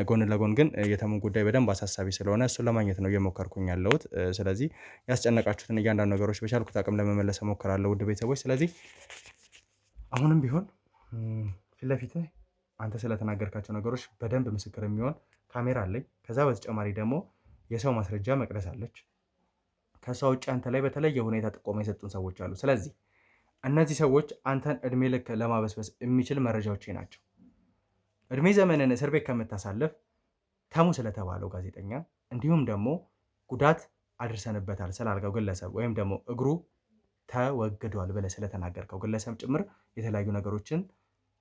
ጎን ለጎን ግን የተሙን ጉዳይ በደንብ አሳሳቢ ስለሆነ እሱን ለማግኘት ነው እየሞከርኩኝ ያለሁት። ስለዚህ ያስጨነቃችሁትን እያንዳንዱ ነገሮች በቻልኩት አቅም ለመመለስ እሞክራለሁ ውድ ቤተሰቦች። ስለዚህ አሁንም ቢሆን ፊት ለፊት አንተ ስለተናገርካቸው ነገሮች በደንብ ምስክር የሚሆን ካሜራ አለኝ። ከዛ በተጨማሪ ደግሞ የሰው ማስረጃ መቅደስ አለች። ከሷ ውጭ አንተ ላይ በተለየ ሁኔታ ጥቆማ የሰጡን ሰዎች አሉ። ስለዚህ እነዚህ ሰዎች አንተን እድሜ ልክ ለማበስበስ የሚችል መረጃዎቼ ናቸው። እድሜ ዘመንን እስር ቤት ከምታሳልፍ ተሙ ስለተባለው ጋዜጠኛ እንዲሁም ደግሞ ጉዳት አድርሰንበታል ስላልከው ግለሰብ ወይም ደግሞ እግሩ ተወግዷል ብለህ ስለተናገርከው ግለሰብ ጭምር የተለያዩ ነገሮችን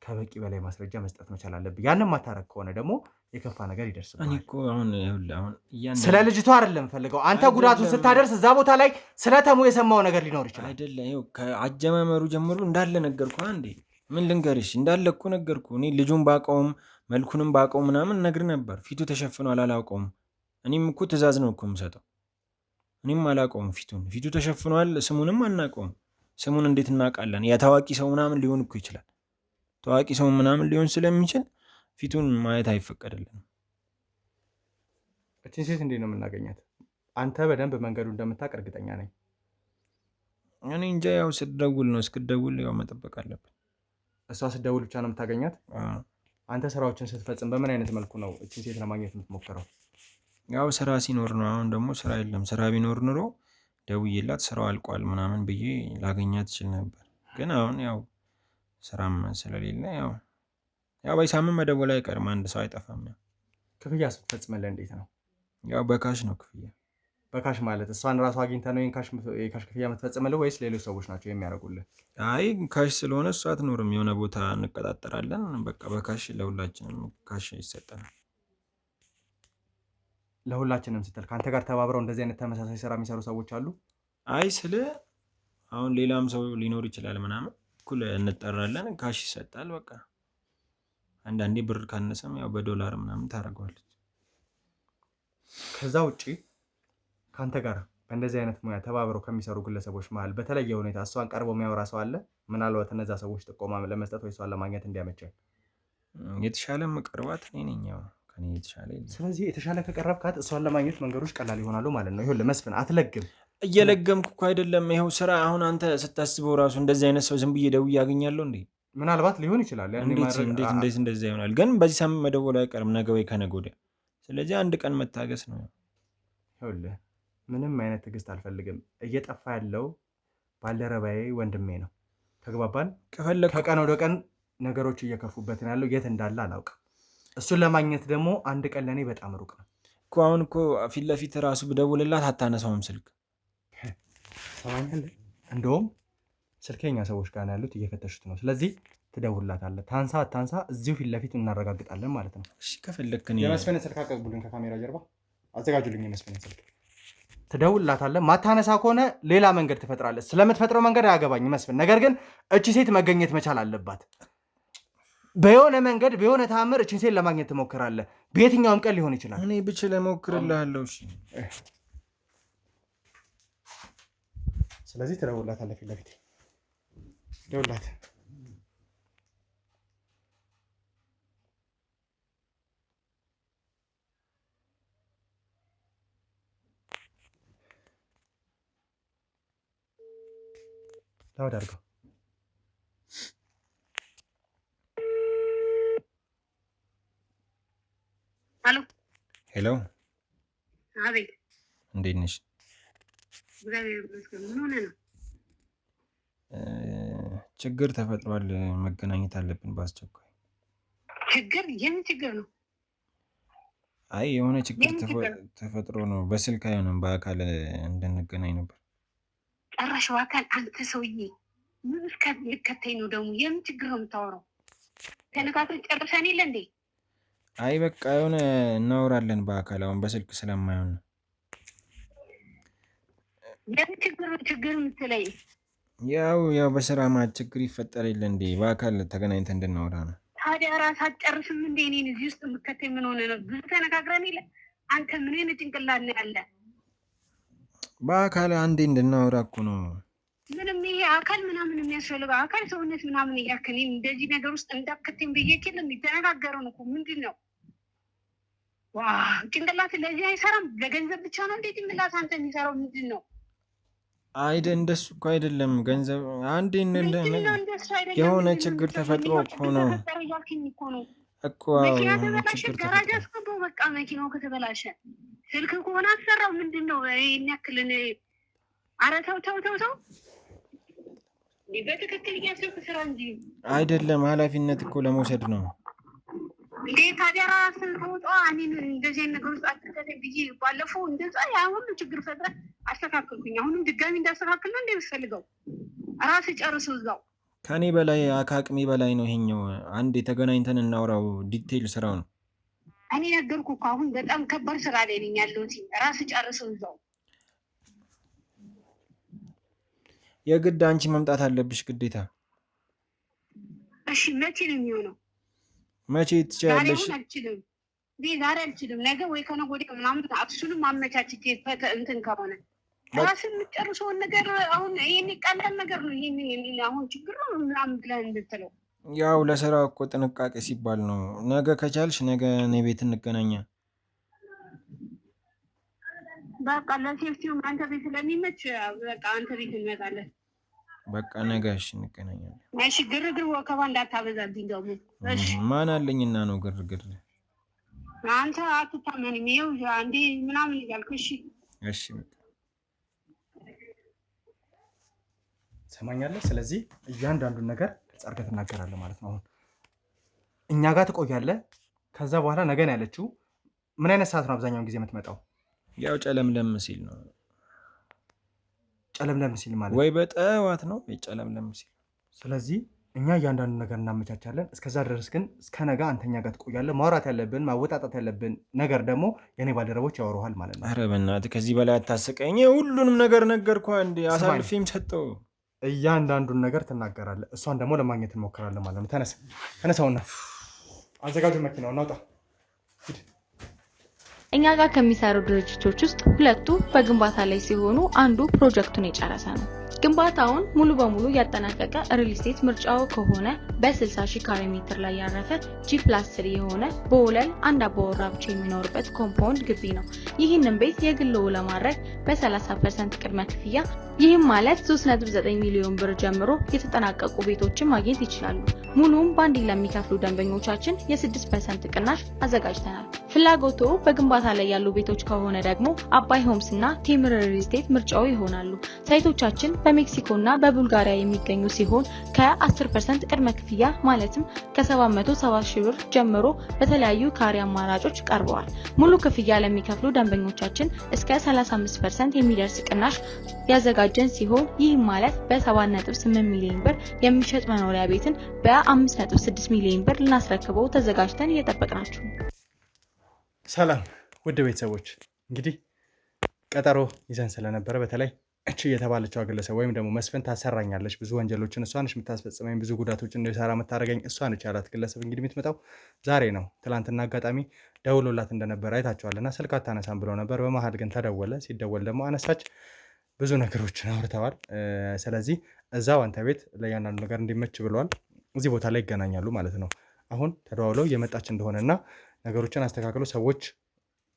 ከበቂ በላይ ማስረጃ መስጠት መቻል አለብህ። ያንን ማታረግ ከሆነ ደግሞ የከፋ ነገር ይደርስብሃል። እኔ እኮ አሁን ስለ ልጅቷ አይደለም ፈልገው አንተ ጉዳቱን ስታደርስ እዛ ቦታ ላይ ስለ ተሙ የሰማው ነገር ሊኖር ይችላል። አይደለ ይኸው ከአጀማመሩ ጀምሮ እንዳለ ነገርኩህ። አንዴ ምን ልንገርሽ እንዳለ እኮ ነገርኩህ። እኔ ልጁን ባውቀውም መልኩንም ባውቀው ምናምን ነግር ነበር። ፊቱ ተሸፍኗል አላውቀውም። እኔም እኮ ትእዛዝ ነው እኮ የምሰጠው። እኔም አላውቀውም ፊቱ ተሸፍኗል። ስሙንም አናውቀውም። ስሙን እንዴት እናውቃለን? የታዋቂ ሰው ምናምን ሊሆን እኮ ይችላል። ታዋቂ ሰው ምናምን ሊሆን ስለሚችል ፊቱን ማየት አይፈቀድልንም። እቺን ሴት እንዴት ነው የምናገኛት? አንተ በደንብ መንገዱ እንደምታውቅ እርግጠኛ ነኝ። እኔ እንጃ ያው ስትደውል ነው። እስክትደውል ያው መጠበቅ አለብን። እሷ ስትደውል ብቻ ነው የምታገኛት? አንተ ስራዎችን ስትፈጽም በምን አይነት መልኩ ነው እቺን ሴት ለማግኘት የምትሞክረው? ያው ስራ ሲኖር ነው። አሁን ደግሞ ስራ የለም። ስራ ቢኖር ኑሮ ደውዬላት ስራው አልቋል ምናምን ብዬ ላገኛት እችል ነበር። ግን አሁን ያው ስራም ስለሌለ ያው በሳምንት መደወል አይቀርም። አንድ ሰው አይጠፋም። ያው ክፍያ ስትፈጽምልህ እንዴት ነው? ያው በካሽ ነው ክፍያ። በካሽ ማለት እሷን ራሱ አግኝተህ ነው የካሽ ክፍያ የምትፈጽምልህ ወይስ ሌሎች ሰዎች ናቸው የሚያደርጉልህ? አይ ካሽ ስለሆነ እሷ አትኖርም። የሆነ ቦታ እንቀጣጠራለን። በቃ በካሽ ለሁላችንም ካሽ ይሰጠናል። ለሁላችንም ስትል ከአንተ ጋር ተባብረው እንደዚህ አይነት ተመሳሳይ ስራ የሚሰሩ ሰዎች አሉ? አይ አሁን ሌላም ሰው ሊኖር ይችላል ምናምን እኩል እንጠራለን። ካሽ ይሰጣል። በቃ አንዳንዴ ብር ካነሰም ያው በዶላር ምናምን ታደርገዋለች። ከዛ ውጪ ከአንተ ጋር በእንደዚህ አይነት ሙያ ተባብረው ከሚሰሩ ግለሰቦች መሀል በተለየ ሁኔታ እሷን ቀርቦ የሚያወራ ሰው አለ? ምናልባት እነዛ ሰዎች ጥቆማ ለመስጠት ወይ እሷን ለማግኘት እንዲያመቸን የተሻለ መቀርባት እኔ ነኝ። ያው ከኔ የተሻለ የለም። ስለዚህ የተሻለ ከቀረብካት እሷን ለማግኘት መንገዶች ቀላል ይሆናሉ ማለት ነው። ይሁን ለመስፍን አትለግም። እየለገምኩ እኮ አይደለም። ይኸው ስራ አሁን አንተ ስታስበው ራሱ እንደዚህ አይነት ሰው ዝም ብዬ ደውዬ ያገኛለሁ እንዴ? ምናልባት ሊሆን ይችላል። እንዴት እንደዚህ ይሆናል? ግን በዚህ ሳምንት መደወሉ አይቀርም ነገ ወይ ከነገ ወዲያ። ስለዚህ አንድ ቀን መታገስ ነው። ይኸውልህ ምንም አይነት ትዕግስት አልፈልግም። እየጠፋ ያለው ባልደረባዬ ወንድሜ ነው። ተግባባን? ከቀን ወደ ቀን ነገሮች እየከፉበት ነው ያለው። የት እንዳለ አላውቅም። እሱን ለማግኘት ደግሞ አንድ ቀን ለእኔ በጣም ሩቅ ነው እኮ። አሁን እኮ ፊት ለፊት ራሱ ብደውልላት አታነሳውም ስልክ። ሰማኛለህ? እንደውም ስልከኛ ሰዎች ጋር ያሉት እየፈተሹት ነው። ስለዚህ ትደውልላታለህ። ታንሳ አታንሳ እዚሁ ፊት ለፊት እናረጋግጣለን ማለት ነው። እሺ ከፈለክ የመስፍን ስልክ አቀብሉኝ ከካሜራ ጀርባ አዘጋጁልኝ መስፍን ስልክ ትደውልላታለህ ማታነሳ ከሆነ ሌላ መንገድ ትፈጥራለህ ስለምትፈጥረው መንገድ አያገባኝ መስፍን ነገር ግን እቺ ሴት መገኘት መቻል አለባት በየሆነ መንገድ በየሆነ ታምር እቺን ሴት ለማግኘት ትሞክራለህ በየትኛውም ቀን ሊሆን ይችላል እኔ ብቻ ለሞክርልሃለሁ እሺ ስለዚህ ትደውልላታለህ ፊት ለፊት ደውልላት ላውድ አድርገው ሄሎ ሄሎ አቤት እንዴት ነሽ እግዚአብሔር ይመስገን ምን ሆነ ነው ችግር ተፈጥሯል መገናኘት አለብን በአስቸኳይ ችግር የምን ችግር ነው አይ የሆነ ችግር ተፈጥሮ ነው በስልክ አይሆንም በአካል እንድንገናኝ ነበር ጭራሽ በአካል አንተ ሰውዬ ምን ልከተኝ ነው ደግሞ የምን ችግር ነው የምታወራው ተነጋግረን ጨርሰን የለ እንዴ አይ በቃ የሆነ እናወራለን በአካል አሁን በስልክ ስለማይሆን የምን ችግር የምትለኝ ያው በስራ ማለት ችግር ይፈጠር የለ እንዴ በአካል ተገናኝተን እንድናወራ ነው ታዲያ ራስ አትጨርስም እንዴ እኔን እዚህ ውስጥ የምከተኝ ምን ሆነ ነው ብዙ ተነጋግረን የለ አንተ ምን አይነት ጭንቅላት ነው ያለ በአካል አንዴ እንድናወራ እኮ ነው ምንም ይሄ አካል ምናምን የሚያስፈልገው አካል ሰውነት ምናምን እያክል እንደዚህ ነገር ውስጥ እንዳከተኝ ብዬክል የሚተነጋገረው እኮ ምንድን ነው ዋ ጭንቅላት ለዚህ አይሰራም ለገንዘብ ብቻ ነው እንዴ ጭንቅላት አንተ የሚሰራው ምንድን ነው እንደሱ እኮ አይደለም ገንዘብ አንዴ የሆነ ችግር ተፈጥሮ እኮ ነው እኮ መኪና ተበላሸ ጋራጅ አስገባው በቃ መኪናው ከተበላሸ ስልክ ከሆነ አሰራው ምንድን ነው ይሄን ያክልን ኧረ ተው በትክክል እያሰብክ ስራ እንጂ አይደለም ኃላፊነት እኮ ለመውሰድ ነው እንዴ ታዲያ ራስን ተውጣ እኔን እንደዚህ አይነት ነገር ውስጥ አትከተኝ ብዬ ባለፈው እንደዛ ያ ሁሉ ችግር ፈጥረህ አስተካክልኩኝ አሁንም ድጋሚ እንዳስተካክል ነው እንደምፈልገው ራስህ ጨርሰው እዛው ከኔ በላይ አካቅሚ በላይ ነው ይሄኛው አንዴ ተገናኝተን እናውራው ዲቴይል ስራው ነው እኔ ነገርኩህ እኮ አሁን በጣም ከባድ ስራ ላይ ነኝ ያለሁት ራስህ ጨርሰው እዛው የግድ አንቺ መምጣት አለብሽ ግዴታ እሺ መቼ ነው የሚሆነው መቼ ትችያለሽ ዛሬ አልችልም ነገ ወይ ከነገ ወዲያ ምናምን እሱንም አመቻችቼ እንትን ከሆነ ራስን የምትጨርሰውን ነገር አሁን ይሄን ቀላል ነገር ነው ይሄን አሁን ችግር ነው ምናምን ብለህ እንድትለው ያው ለስራ እኮ ጥንቃቄ ሲባል ነው ነገ ከቻልሽ ነገ እኔ ቤት እንገናኛ በቃ ለሴፍቲው አንተ ቤት ስለሚመች በቃ አንተ ቤት እንመጣለን በቃ ነገ እሺ እንገናኛለን እሺ ግርግር ወከባ እንዳታበዛብኝ ደግሞ እሺ ማን አለኝና ነው ግርግር አንተ አትታመንም ይኸው አንዴ ምናምን እያልኩ እሺ በቃ ሰማኛለህ ስለዚህ እያንዳንዱን ነገር ጻርገህ ትናገራለህ ማለት ነው አሁን እኛ ጋር ትቆያለህ ከዛ በኋላ ነገ ነው ያለችው ምን አይነት ሰዓት ነው አብዛኛውን ጊዜ የምትመጣው ያው ጨለምለም ሲል ነው ጨለምለም ሲል ማለት ወይ በጠዋት ነው ጨለምለም ሲል ስለዚህ እኛ እያንዳንዱ ነገር እናመቻቻለን እስከዛ ድረስ ግን እስከ ነገ አንተኛ ጋር ትቆያለህ ማውራት ያለብን ማወጣጣት ያለብን ነገር ደግሞ የኔ ባልደረቦች ያወሩሃል ማለት ነው ኧረ በእናትህ ከዚህ በላይ አታስቀኝ ሁሉንም ነገር ነገርኩህ አንዴ አሳልፌም ሰጠው እያንዳንዱን ነገር ትናገራለህ እሷን ደግሞ ለማግኘት እንሞክራለን ማለት ነው ተነሳውና አዘጋጁ መኪናውን እናውጣ እኛ ጋር ከሚሰሩ ድርጅቶች ውስጥ ሁለቱ በግንባታ ላይ ሲሆኑ አንዱ ፕሮጀክቱን የጨረሰ ነው ግንባታውን ሙሉ በሙሉ ያጠናቀቀ ሪል ስቴት ምርጫው ከሆነ በ60,000 ካሬ ሜትር ላይ ያረፈ G+3 የሆነ በወለል አንድ አባወራ ብቻ የሚኖርበት ኮምፓውንድ ግቢ ነው ይህንን ቤት የግልዎ ለማድረግ በ30% ቅድመ ክፍያ ይህም ማለት 3.9 ሚሊዮን ብር ጀምሮ የተጠናቀቁ ቤቶችን ማግኘት ይችላሉ ሙሉም ባንዲ ለሚከፍሉ ደንበኞቻችን የ6% ቅናሽ አዘጋጅተናል ፍላጎቱ በግንባታ ላይ ያሉ ቤቶች ከሆነ ደግሞ አባይ ሆምስ እና ቴምር ሪል ስቴት ምርጫው ይሆናሉ ሳይቶቻችን በሜክሲኮ እና በቡልጋሪያ የሚገኙ ሲሆን ከ10% ቅድመ ክፍያ ማለትም ከ770,000 ብር ጀምሮ በተለያዩ ካሬ አማራጮች ቀርበዋል ሙሉ ክፍያ ለሚከፍሉ ደንበኞቻችን እስከ 35% የሚደርስ ቅናሽ ያዘጋጀን ሲሆን ይህም ማለት በ7.8 ሚሊዮን ብር የሚሸጥ መኖሪያ ቤትን በ5.6 ሚሊዮን ብር ልናስረክበው ተዘጋጅተን እየጠበቅናችሁ ሰላም ውድ ቤተሰቦች እንግዲህ ቀጠሮ ይዘን ስለነበረ በተለይ እቺ የተባለችው ግለሰብ ወይም ደግሞ መስፍን ታሰራኛለች፣ ብዙ ወንጀሎችን እሷ ነች የምታስፈጽመኝ፣ ብዙ ጉዳቶችን እንድሰራ የምታደርገኝ እሷ ነች ያላት ግለሰብ እንግዲህ የምትመጣው ዛሬ ነው። ትላንትና አጋጣሚ ደውሎላት እንደነበረ አይታችኋልና ስልክ አታነሳም ብለው ነበር። በመሀል ግን ተደወለ። ሲደወል ደግሞ አነሳች። ብዙ ነገሮችን አውርተዋል። ስለዚህ እዛው አንተ ቤት ለእያንዳንዱ ነገር እንዲመች ብለዋል። እዚህ ቦታ ላይ ይገናኛሉ ማለት ነው። አሁን ተደዋውለው እየመጣች እንደሆነና ነገሮችን አስተካክሎ ሰዎች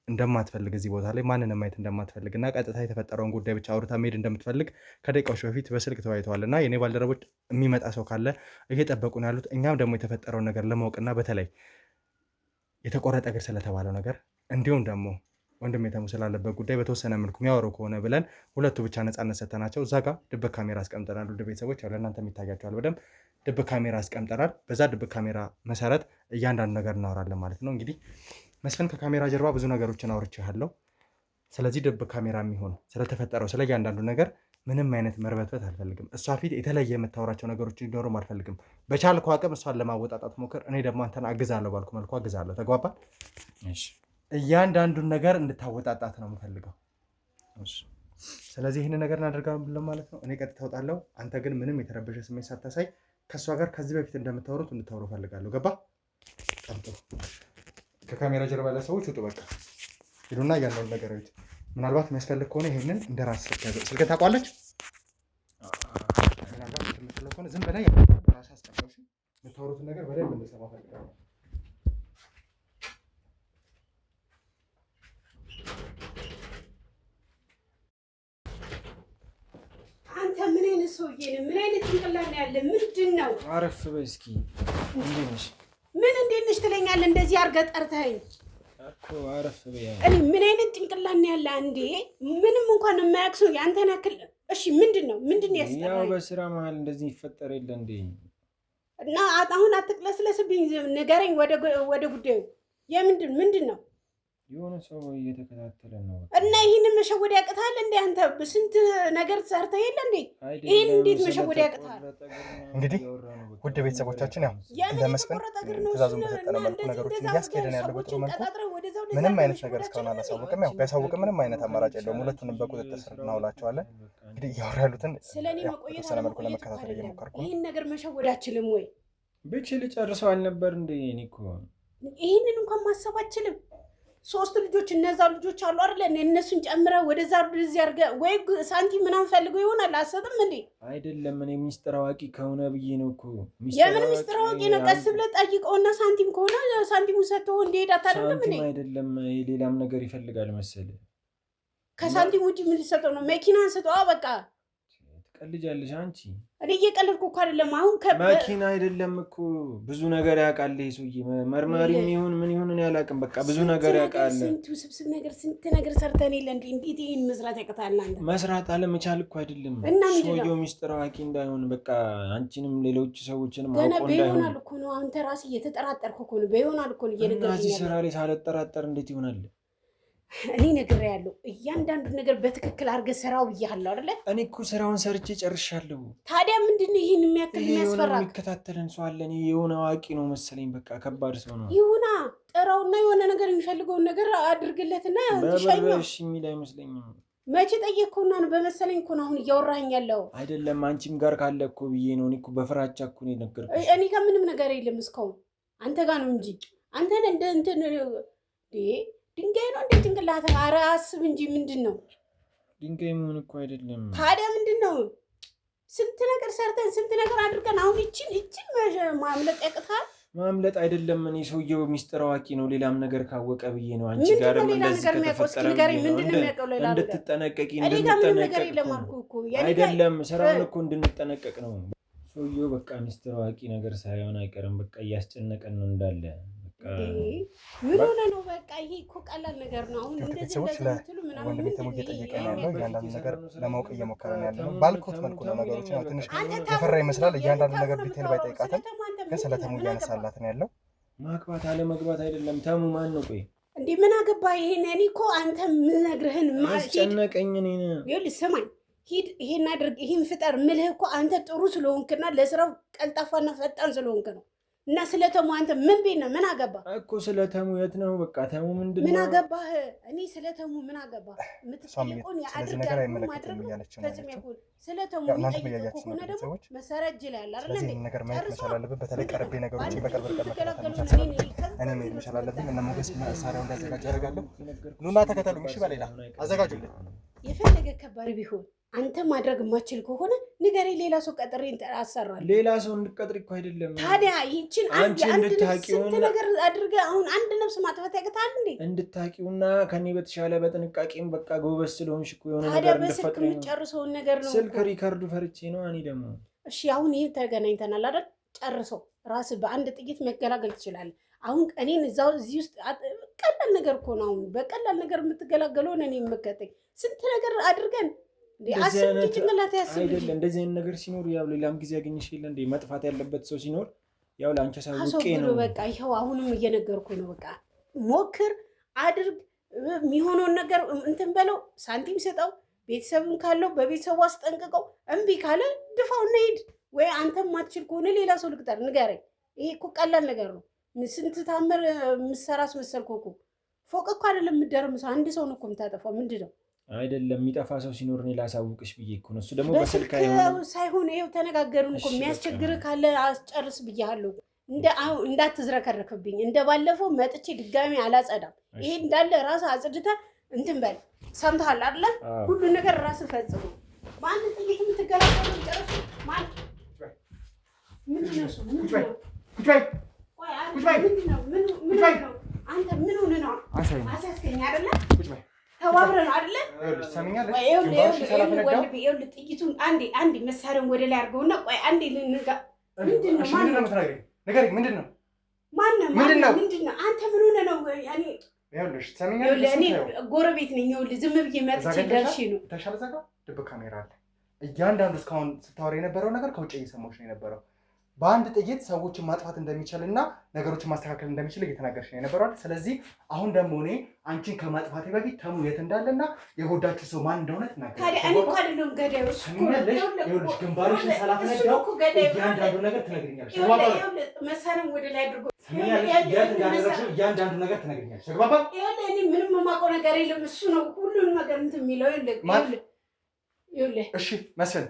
እንደማትፈልግ እዚህ ቦታ ላይ ማንንም ማየት እንደማትፈልግ እና ቀጥታ የተፈጠረውን ጉዳይ ብቻ አውርታ መሄድ እንደምትፈልግ ከደቂቃዎች በፊት በስልክ ተወያይተዋል። እና የኔ ባልደረቦች የሚመጣ ሰው ካለ እየጠበቁ ነው ያሉት። እኛም ደግሞ የተፈጠረውን ነገር ለማወቅና በተለይ የተቆረጠ እግር ስለተባለው ነገር እንዲሁም ደግሞ ወንድም የተሙ ስላለበት ጉዳይ በተወሰነ መልኩ የሚያወሩ ከሆነ ብለን ሁለቱ ብቻ ነፃነት ሰተናቸው እዛ ጋር ድብቅ ካሜራ አስቀምጠናል። ውድ ቤተሰቦች ያው ለእናንተ የሚታያቸዋል በደንብ ድብቅ ካሜራ አስቀምጠናል። በዛ ድብቅ ካሜራ መሰረት እያንዳንዱ ነገር እናወራለን ማለት ነው። እንግዲህ መስፍን ከካሜራ ጀርባ ብዙ ነገሮችን አውርቼሃለሁ። ስለዚህ ድብቅ ካሜራ የሚሆን ስለተፈጠረው ስለ እያንዳንዱ ነገር ምንም አይነት መርበትበት አልፈልግም። እሷ ፊት የተለየ የምታወራቸው ነገሮች እንዲኖሩም አልፈልግም። በቻልኩ አቅም እሷን ለማወጣጣት ሞክር። እኔ ደግሞ አንተን አግዛለሁ ባልኩ መልኩ አግዛለሁ። ተግባባን? እያንዳንዱን ነገር እንድታወጣጣት ነው የምፈልገው። ስለዚህ ይህን ነገር እናደርጋለን ማለት ነው። እኔ ቀጥታ እወጣለሁ። አንተ ግን ምንም የተረበሸ ስሜት ሳታሳይ ከእሷ ጋር ከዚህ በፊት እንደምታወሩት እንድታወሩ ፈልጋለሁ። ገባ? ጠምጦ ከካሜራ ጀርባ ያለ ሰዎች ውጡ። በቃ ሂዱና እያንዳንዱ ነገር ቤት ምናልባት የሚያስፈልግ ከሆነ ይህንን እንደ ራስ ስልክ ታውቋለች። ምናልባት የምትለው ከሆነ ዝም በላይ ራስ አስጠቃሽ የምታወሩትን ነገር በደንብ እንድሰማ ፈልጋለሁ። ምን አይነት ሰውዬ ነው? ምን አይነት ጭንቅላት ነው ያለ? ምንድን ነው? አረፍ በይ እስኪ። እንዴት ነሽ? ምን እንዴት ነሽ ትለኛለህ? እንደዚህ አድርገህ ጠርተኸኝ እኮ አረፍ በይ። እኔ ምን አይነት ጭንቅላት ነው ያለ? አንዴ ምንም እንኳን የማያውቅ ሰው ያንተን ያክል። እሺ ምንድን ነው ያስጠራኝ? ያው በስራ መሀል እንደዚህ ይፈጠር የለ እንዴ? እና አሁን አትቅለስለስብኝ፣ ንገረኝ ወደ ጉዳዩ። ምንድን ነው? የሆነ ሰው እየተከታተለ ነው እና ይህንን መሸወድ ያቅታል እንዴ? አንተ ስንት ነገር ሰርተህ የለ እንዴ? ይህን እንዴት መሸወድ ያቅታል? እንግዲህ ውድ ቤተሰቦቻችን ያው ለመስፍን ትእዛዙን በሰጠነ መልኩ ነገሮችን እያስኬደን ያለው በጥሩ መልኩ ምንም አይነት ነገር እስካሁን አላሳወቅም። ያው ቢያሳውቅም ምንም አይነት አማራጭ የለውም። ሁለቱንም በቁጥጥር ስር እናውላቸዋለን። እንግዲህ እያወሩ ያሉትን በተወሰነ መልኩ ለመከታተል እየሞከርኩ ነው። ይህን ነገር መሸወድ አችልም ወይ? ብችል ጨርሰው አልነበር እንዴ? እኔ እኮ ይህንን እንኳን ማሰብ አችልም። 3 ልጆች እነዛ ልጆች አሉ አይደለ? እነሱን ጨምረህ ወደዛ ወደዚህ አድርገህ ወይ ሳንቲም ምናምን ፈልገው ይሆናል። አሰጥም እንዴ? አይደለም እኔ ሚስጥር አዋቂ ከሆነ ብዬ ነው እኮ። የምን ሚስጥር አዋቂ ነው? ቀስ ብለህ ጠይቀውና ሳንቲም ከሆነ ሳንቲሙን ሰጥተው እንዲሄድ አታደርግም እንዴ? አይደለም ሌላም ነገር ይፈልጋል መሰለህ። ከሳንቲም ውጪ ምን ሊሰጠው ነው? መኪናን ስጠዋ በቃ። ትቀልጃለሽ አንቺ። እኔ እየቀለድኩ እኮ አይደለም። አሁን መኪና አይደለም እኮ ብዙ ነገር ያውቃል ይሄ ሰውዬ። መርማሪም ይሁን ምን ይሁን እኔ አላውቅም። በቃ ብዙ ነገር ያውቃል። ስንት ውስብስብ ነገር ስንት ነገር ሰርተን የለ እንዴ? እንዴት ይሄን መስራት ያቅታል? አንተ መስራት አለመቻል እኮ አይደለም። ሰውዬው ሚስጥር አዋቂ እንዳይሆን በቃ አንቺንም ሌሎች ሰዎችንም አውቆ እንዳይሆን በይሆናል እኮ ነው። አንተ ራስህ እየተጠራጠርኩ እኮ ነው። በይሆናል እኮ ነው እየነገርኩኝ። እዚህ ስራ ላይ ሳልጠራጠር እንዴት ይሆናል? እኔ ነግሬሃለሁ። እያንዳንዱ ነገር በትክክል አድርገህ ስራው ብያለሁ አይደለ? እኔ እኮ ስራውን ሰርቼ ጨርሻለሁ። ታዲያ ምንድን ነው ይህን የሚያክል የሚያስፈራ? የሚከታተለን ሰው አለ። እኔ የሆነ አዋቂ ነው መሰለኝ። በቃ ከባድ ሰው ነው። ይሁና ጥራውና የሆነ ነገር የሚፈልገውን ነገር አድርግለትና በበሽ የሚል አይመስለኝም። መቼ ጠየቅኩና ነው? በመሰለኝ እኮ ነው አሁን እያወራኸኝ ያለው። አይደለም አንቺም ጋር ካለ እኮ ብዬ ነው። እኔ እኮ በፍራቻ እኮ ነው የነገርኩሽ። እኔ ከምንም ነገር የለም እስካሁን አንተ ጋር ነው እንጂ አንተን እንደ እንትን ድንጋይ ነው እንደ ጭንቅላት። ኧረ አስብ እንጂ ምንድን ነው ድንጋይ መሆን እኮ አይደለም። ታዲያ ምንድን ነው? ስንት ነገር ሰርተን ስንት ነገር አድርገን አሁን ይችን ማምለጥ ያቅታል? ማምለጥ አይደለም። እኔ ሰውየው ሚስጥር አዋቂ ነው። ሌላም ነገር ካወቀ ብዬ ነው አንቺ ጋር እንደዚህ ከተፈጠረ እንድትጠነቀቂ አይደለም። ስራውን እኮ እንድንጠነቀቅ ነው። ሰውየው በቃ ሚስጥር አዋቂ ነገር ሳይሆን አይቀርም። በቃ እያስጨነቀን ነው እንዳለ። ምን ሆነ ነው? በቃ ይሄ እኮ ቀላል ነገር ነው። አሁን እንደዚህ ቤተሰቦች ለወንድሜ ተሙ እየጠየቀ ነው ያለው። እያንዳንዱ ነገር ለማወቅ እየሞከረ ነው ያለው። ባልኩት መልኩ ነው ነገሮችን። ያው ትንሽ የፈራ ይመስላል። እያንዳንዱ ነገር ዲቴል ባይጠይቃትም ግን ስለ ተሙ እያነሳላት ነው ያለው። ማግባት አለመግባት አይደለም። ተሙ ማን ነው? ቆይ እንዴ ምን አገባ? ይሄን እኔ እኮ አንተ የምነግርህን አስጨነቀኝ። እኔን ይኸውልህ ስማኝ፣ ሂድ ይሄን አድርግ ይሄን ፍጠር ምልህ እኮ አንተ ጥሩ ስለሆንክና ለስራው ቀልጣፋና ፈጣን ስለሆንክ ነው። እና ስለተሙ አንተ ምን ቤት ነው? ምን አገባ እኮ ስለተሙ የት ነው? በቃ ተሙ ምንድን ነው? ምን አገባህ? እኔ ስለተሙ ምን አገባህ? የምትጠይቁን ያድርጋል ማድረግ ነው። ስለተሙ የሚጠይቁ ከሆነ ደግሞ መሰረጅ ላይ አለ አይደል? ስለዚህ ነገር ማየት መቻል አለብን። በተለይ ቀርቤ ነገሮችን በቅርብ እኔ መሄድ መቻል አለብን። እነ ሞገስ መሳሪያውን እንዳዘጋጅ ያደርጋለሁ። ኑና ተከተሉኝ። እሺ በሌላ አዘጋጁልኝ። የፈለገ ከባድ ቢሆን አንተ ማድረግ የማችል ከሆነ ንገሬ፣ ሌላ ሰው ቀጥሬ አሰራለሁ። ሌላ ሰው እንድትቀጥሪ እኮ አይደለም። ታዲያ ይችን አንድ ስንት ነገር አድርገህ አሁን አንድ ነፍስ ማጥፋት ያቅታል እንዴ? እንድታቂውና ከኔ በተሻለ በጥንቃቄም በቃ ጎበዝ ስለሆንሽ እኮ የሆነ ታዲያ ነገር በስልክ የምትጨርሰውን ነገር ነው። ስልክ ሪከርዱ ፈርቼ ነው። እኔ ደግሞ እሺ አሁን ይሄ ተገናኝተናል አይደል? ጨርሰው ራስህ በአንድ ጥይት መገላገል ትችላለህ። አሁን እኔን እዚህ ውስጥ ቀላል ነገር እኮ ነው። አሁን በቀላል ነገር የምትገላገለው እኔ የምከተኝ ስንት ነገር አድርገን ጭንቅላት ያስብ አይደለም። እንደዚህ አይነት ነገር ሲኖር ያው ሌላም ጊዜ ያገኝሽ የለ እንደ መጥፋት ያለበት ሰው ሲኖር ያው ለአንቺ ሳውቄ ነው። በቃ ይኸው አሁንም እየነገርኩ ነው። በቃ ሞክር፣ አድርግ፣ የሚሆነውን ነገር እንትን በለው፣ ሳንቲም ስጠው፣ ቤተሰብም ካለው በቤተሰቡ አስጠንቅቀው፣ እምቢ ካለ ድፋውና ሂድ። ወይ አንተም ማትችል ከሆነ ሌላ ሰው ልቅጠር፣ ንገረኝ። ይሄ እኮ ቀላል ነገር ነው። ስንት ታምር ምሰራስ መሰልኩ እኮ ፎቅ እኮ አይደለም የምትደርምሰው፣ አንድ ሰው ነው እኮ የምታጠፋው። ምንድን ነው አይደለም የሚጠፋ ሰው ሲኖር እኔ ላሳውቅሽ ብዬ እኮ ነው። እሱ ደግሞ በስልክ ሳይሆን ይኸው ተነጋገርን እኮ የሚያስቸግር ካለ አስጨርስ ብያለሁ። እንዳትዝረከረክብኝ፣ እንደ ባለፈው መጥቼ ድጋሚ አላጸዳም። ይሄ እንዳለ ራስ አጽድተህ እንትን በል። ሰምተሃል አይደለ? ሁሉን ነገር ራስ ፈጽሞ በአንድ ጥይት የምትገላገሉ ጨርሱ። ምንድን ነው እሱ? ምንድን ነው? አንተ ምን ሆነህ ነው? አሳስከኝ አይደለ? ተባብረን አይደለ? ጥይቱን አንዴ መሳሪያውን ወደ ላይ አድርገውና ቆይ አንዴ ልንጋ። ምንድን ነው? ምንድን ነው? አንተ ምን ሆነህ ነው? እኔ ጎረቤት ነኝ። ይኸውልህ ዝም ብዬ መጥቼ ደርሼ ነው። ድብቅ ካሜራ አለ። እያንዳንዱ እስካሁን ስታወራ የነበረው ነገር ከውጭ እየሰማሁሽ ነው የነበረው። በአንድ ጥይት ሰዎችን ማጥፋት እንደሚችል እና ነገሮችን ማስተካከል እንደሚችል እየተናገርሽ ነው የነበረው። ስለዚህ አሁን ደግሞ እኔ አንቺን ከማጥፋቴ በፊት ተሙ የት እንዳለና የጎዳችሁ ሰው ማን እንደሆነ ትናገራለሽ። ታዲያ እኔ እኮ አይደለሁም ገዳዩ። እሱ እኮ ይኸውልሽ ግንባርሽን ሳላፈነዳው እያንዳንዱ ነገር ትነግሪኛለሽ። መሳሪያውን ወደ ላይ አድርጎ የት እንዳደረግሽው እያንዳንዱ ነገር ትነግሪኛለሽ። ተግባባን? እኔ ምንም የማውቀው ነገር የለም። እሱ ነው ሁሉንም ነገር እንትን የሚለው። ይኸውልህ እሺ መስፍን